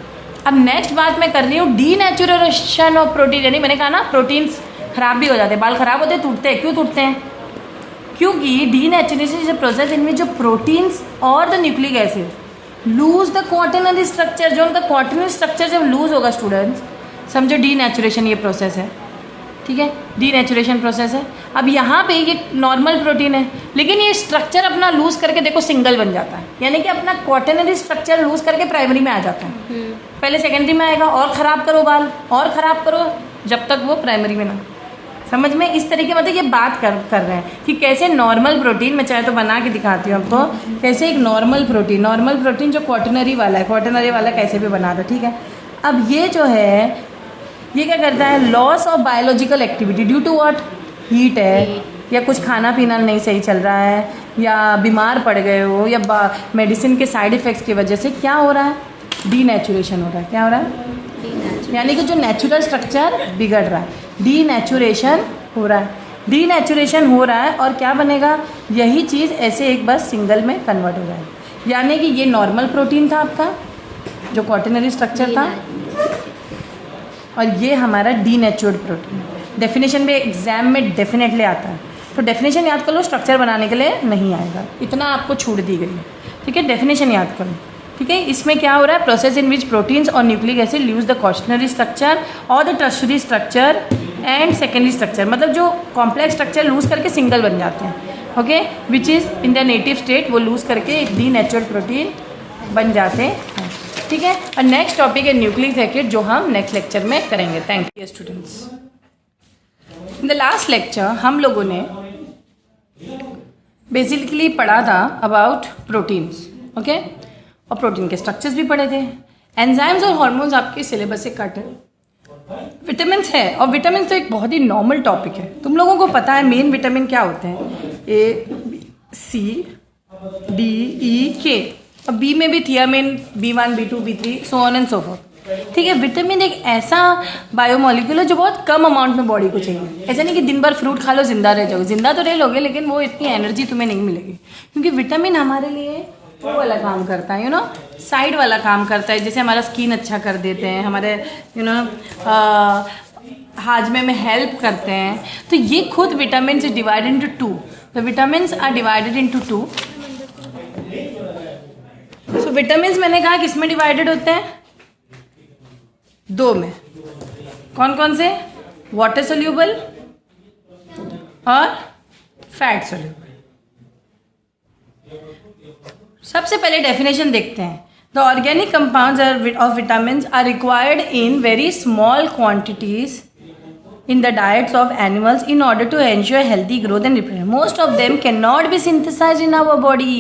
अब नेक्स्ट बात मैं कर रही हूँ डीनेचुरेशन ऑफ प्रोटीन, यानी मैंने कहा ना प्रोटीन्स खराब भी हो जाते हैं, बाल खराब होते हैं, टूटते हैं। क्यों टूटते हैं? क्योंकि डीनेचुरेशन इज अ प्रोसेस इनमें जो प्रोटीन्स और the nucleic acid lose the quaternary structure. जो उनका क्वार्टरनरी स्ट्रक्चर जब लूज होगा स्टूडेंट्स, समझो डीनेचुरेशन ये प्रोसेस है, ठीक है। डीनेचुरेशन प्रोसेस है। अब यहाँ पे ये नॉर्मल प्रोटीन है, लेकिन ये स्ट्रक्चर अपना लूज करके देखो सिंगल बन जाता है, यानी कि अपना क्वार्टरनरी स्ट्रक्चर लूज करके प्राइमरी में आ जाता है। पहले सेकेंडरी में आएगा, और ख़राब करो बाल, और ख़राब करो, जब तक वो प्राइमरी में ना। समझ में इस तरीके, मतलब ये बात कर रहे हैं कि कैसे नॉर्मल प्रोटीन, मैं चाहे तो बना के दिखाती हूँ आपको, कैसे एक नॉर्मल प्रोटीन जो क्वार्टरनरी वाला है, क्वार्टरनरी वाला कैसे भी बना दो, ठीक है। अब ये जो है ये क्या करता है, loss of biological activity due to what, heat है, या कुछ खाना पीना नहीं सही चल रहा है, या बीमार पड़ गए हो, या मेडिसिन के साइड इफ़ेक्ट्स की वजह से क्या हो रहा है, डीनेचुरेशन हो रहा है। क्या हो रहा है? यानी कि जो नेचुरल स्ट्रक्चर बिगड़ रहा है, डीनेचुरेशन हो रहा है। डीनेचुरेशन हो रहा है और क्या बनेगा, यही चीज़ ऐसे एक बस सिंगल में कन्वर्ट हो जाएगी। यानी कि ये नॉर्मल प्रोटीन था आपका जो क्वार्टरनरी स्ट्रक्चर था, और ये हमारा डीनेचुर्ड प्रोटीन। डेफिनेशन में एग्जाम में डेफिनेटली आता है, तो डेफिनेशन याद कर लो, स्ट्रक्चर बनाने के लिए नहीं आएगा, इतना आपको छूट दी गई है, ठीक है। डेफिनेशन याद करो, ठीक है। इसमें क्या हो रहा है, प्रोसेस इन विच प्रोटीन्स और nucleic acid lose the quaternary structure और the tertiary structure and secondary structure, मतलब जो कॉम्प्लेक्स स्ट्रक्चर लूज करके सिंगल बन जाते हैं, okay, which is in the native state, वो लूज करके एक डीनेचुर्ड प्रोटीन बन जाते हैं, ठीक है। और नेक्स्ट टॉपिक है न्यूक्लिक एसिड, जो हम नेक्स्ट लेक्चर में करेंगे। Thank you students. In the last lecture हम लोगों ने बेसिकली पढ़ा था अबाउट प्रोटीन्स, ओके, और प्रोटीन के स्ट्रक्चर्स भी पढ़े थे। एंजाइम्स और हार्मोन्स आपके सिलेबस से कट है। विटामिन्स है, और विटामिन तो एक बहुत ही नॉर्मल टॉपिक है, तुम लोगों को पता है मेन विटामिन क्या होते हैं, A, C, D, E, K, और बी में भी thiamine, B1, B2, B3, so on and so fourth, ठीक है। विटामिन एक ऐसा बायोमोलिक्यूल है जो बहुत कम अमाउंट में बॉडी को चाहिए। ऐसा नहीं कि दिन भर फ्रूट खा लो जिंदा रह जाओगे, जिंदा तो रह लोगे, लेकिन वो इतनी एनर्जी तुम्हें नहीं मिलेगी, क्योंकि विटामिन हमारे लिए वो वाला काम करता है, साइड वाला काम करता है, जैसे हमारा स्किन अच्छा कर देते हैं, हमारे हाजमे में हेल्प करते हैं। तो ये खुद vitamin is divided into two. The vitamins are divided into two. So vitamins मैंने कहा किस में डिवाइडेड होते हैं? दो में। कौन कौन से? वाटर सोल्यूबल और फैट सोल्यूबल। सबसे पहले डेफिनेशन देखते हैं। The organic compounds of vitamins are required in very small quantities in the diets of animals in order to ensure healthy growth and reproduction. Most of them cannot be synthesized in our body,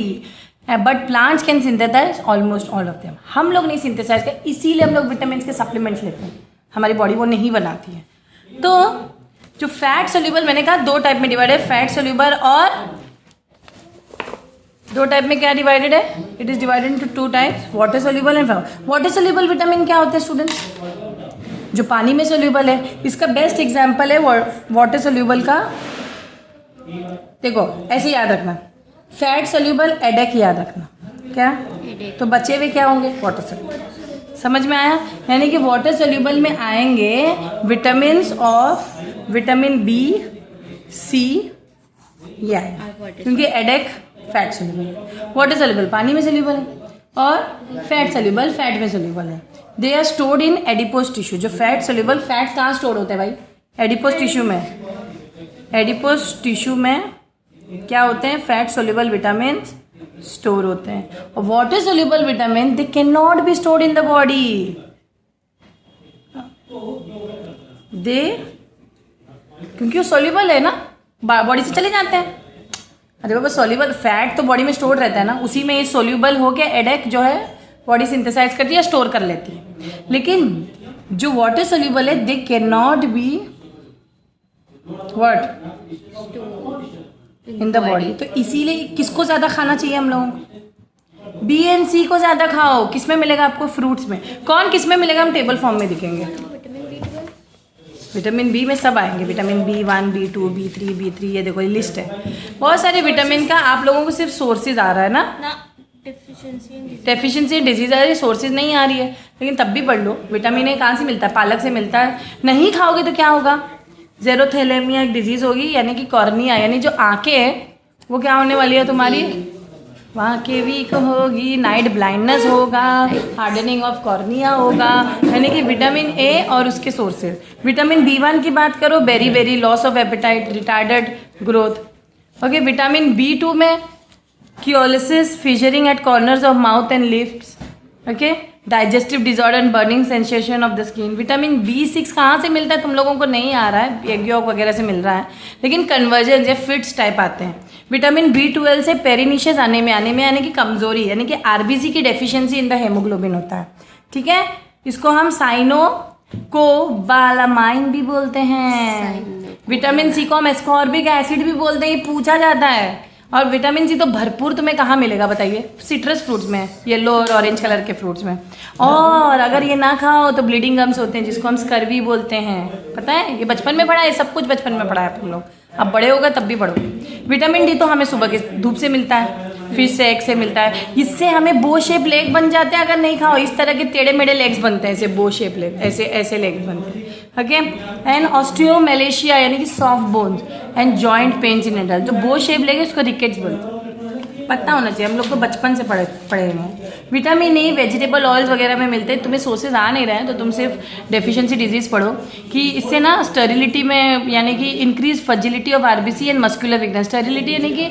but plants can synthesize almost all of them. हम लोग नहीं synthesize करते, इसीलिए हम लोग vitamins के supplements लेते हैं, हमारी बॉडी वो नहीं बनाती है। तो जो फैट सोल्यूबल मैंने कहा दो टाइप में डिवाइड है, फैट सोल्यूबल और दो टाइप में क्या डिवाइडेड है? It is divided into two types, water soluble and fat. Water soluble vitamin क्या होते हैं स्टूडेंट्स? जो पानी में सोल्यूबल है। इसका बेस्ट एग्जाम्पल है वाटर सोल्यूबल का, देखो ऐसे याद रखना, फैट सोल्यूबल एडेक याद रखना। क्या? तो बचे हुए क्या होंगे? Water soluble. समझ में आया? यानी कि वाटर सोल्यूबल में आएंगे vitamins of vitamin B, C, ये आएगा, क्योंकि ADEK fat soluble. Water soluble पानी में सोल्यूबल है और फैट सोल्यूबल फैट में सोल्यूबल है। They are stored in adipose tissue. जो फैट सोल्यूबल फैट्स कहाँ स्टोर होते हैं भाई? एडिपोज टिश्यू में। एडिपोज टिश्यू में क्या होते हैं? फैट सोल्यूबल विटामिन स्टोर होते हैं। और water soluble vitamin they can not be stored in the body. They क्योंकि वो सोल्यूबल है ना, बॉडी से चले जाते हैं। अरे बाबा सोल्यूबल फैट तो बॉडी में स्टोर रहता है ना, उसी में ये सोल्यूबल हो के एडेक जो है बॉडी सिंथेसाइज करती है, स्टोर कर लेती है। लेकिन जो वाटर सोल्यूबल है दे can not be what in the body. तो इसीलिए किसको ज़्यादा खाना चाहिए हम लोगों को? बी एंड सी को ज़्यादा खाओ। किस में मिलेगा आपको? फ्रूट्स में। कौन किस में मिलेगा? हम टेबल फॉर्म में दिखेंगे। विटामिन बी में सब आएंगे, विटामिन B1, B2, B3, ये देखो ये लिस्ट है। बहुत सारे विटामिन का आप लोगों को सिर्फ सोर्सेज आ रहा है ना, डेफिशिएंसी डिजीज आ रही है, सोर्सेज नहीं आ रही है, लेकिन तब भी पढ़ लो। विटामिन ए कहाँ से मिलता है? पालक से मिलता है। नहीं खाओगे तो क्या होगा? जेरोथेलेमिया एक डिजीज होगी, यानी कि कॉर्निया, यानी जो आंखें हैं वो क्या होने वाली है तुम्हारी? वहाँ के वीक होगी, नाइट ब्लाइंडनेस होगा, हार्डनिंग ऑफ कॉर्निया होगा। यानी कि विटामिन ए और उसके सोर्सेज। विटामिन B1 की बात करो, beri beri, loss of appetite, retarded growth. Okay, vitamin B2 में cheilosis, fissuring at corners of mouth and lips, okay, digestive disorder and burning sensation of the skin. Vitamin B6 कहाँ से मिलता है? तुम लोगों को नहीं आ रहा है, एग यॉक वगैरह से मिल रहा है, लेकिन कन्वर्जन या फिट्स टाइप आते हैं। विटामिन B12 से पेरिनिशियस आने में यानी कि कमजोरी, यानी कि RBC की डेफिशिएंसी इन द हेमोग्लोबिन होता है। ठीक है, इसको हम साइनो को बालामाइन भी बोलते हैं। विटामिन सी को हम एस्कॉर्बिक एसिड भी बोलते हैं, ये पूछा जाता है। और विटामिन सी तो भरपूर तुम्हें कहाँ मिलेगा बताइए? सिट्रस फ्रूट्स में, येलो और ऑरेंज कलर के फ्रूट्स में। और अगर ये ना खाओ तो ब्लीडिंग गम्स होते हैं, जिसको हम स्कर्वी बोलते हैं। पता है, ये बचपन में पढ़ा है, सब कुछ बचपन में पढ़ा है तुम लोग। अब बड़े होगा तब भी पढ़ो। विटामिन डी तो हमें सुबह की धूप से मिलता है, फिश से, एग से मिलता है। इससे हमें बो शेप लेग बन जाते हैं अगर नहीं खाओ। इस तरह के टेढ़े मेढ़े लेग्स बनते हैं, ऐसे बो शेप लेग, ऐसे लेग्स बनते हैं। ओके, एंड ऑस्टियोमेलेशिया यानी कि soft bones and joint pains in adult. जो बो शेप लेग है उसको रिकेट्स बोलते हैं। पता होना चाहिए, हम लोग को बचपन से पढ़े हुए हैं। विटामिन ए वेजिटेबल ऑयल्स वगैरह में मिलते हैं। तुम्हें सोर्सेज आ नहीं रहे हैं तो तुम सिर्फ डेफिशिएंसी डिजीज पढ़ो कि इससे ना स्टेरिलिटी में, यानी कि increase fertility of RBC and muscular weakness. Sterility यानी कि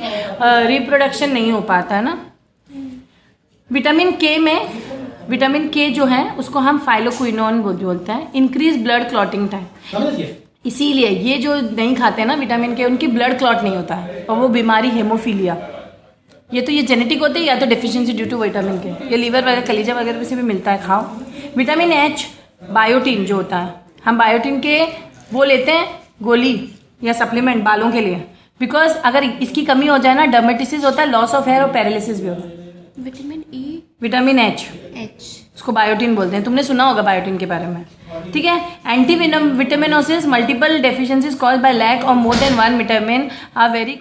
रिप्रोडक्शन नहीं हो पाता है ना। विटामिन के जो है उसको हम फाइलोक्विनोन बोलते हैं। Increase blood clotting time. इसीलिए ये जो नहीं खाते हैं ना विटामिन के, उनकी ब्लड क्लॉट नहीं होता है और वो बीमारी हेमोफीलिया, ये जेनेटिक होते हैं या तो डेफिशिएंसी ड्यू टू विटामिन के। ये लीवर वगैरह, कलीजा वगैरह से भी मिलता है, खाओ। विटामिन H बायोटीन जो होता है, हम बायोटीन के वो लेते हैं गोली या सप्लीमेंट बालों के लिए, बिकॉज अगर इसकी कमी हो जाए ना डर्मेटिसिस होता है, लॉस ऑफ हेयर और पैरालिसिस भी होता है। विटामिन H उसको बायोटीन बोलते हैं, तुमने सुना होगा बायोटीन के बारे में। ठीक है, anti vitaminosis, multiple deficiencies caused by lack of more than one vitamin are very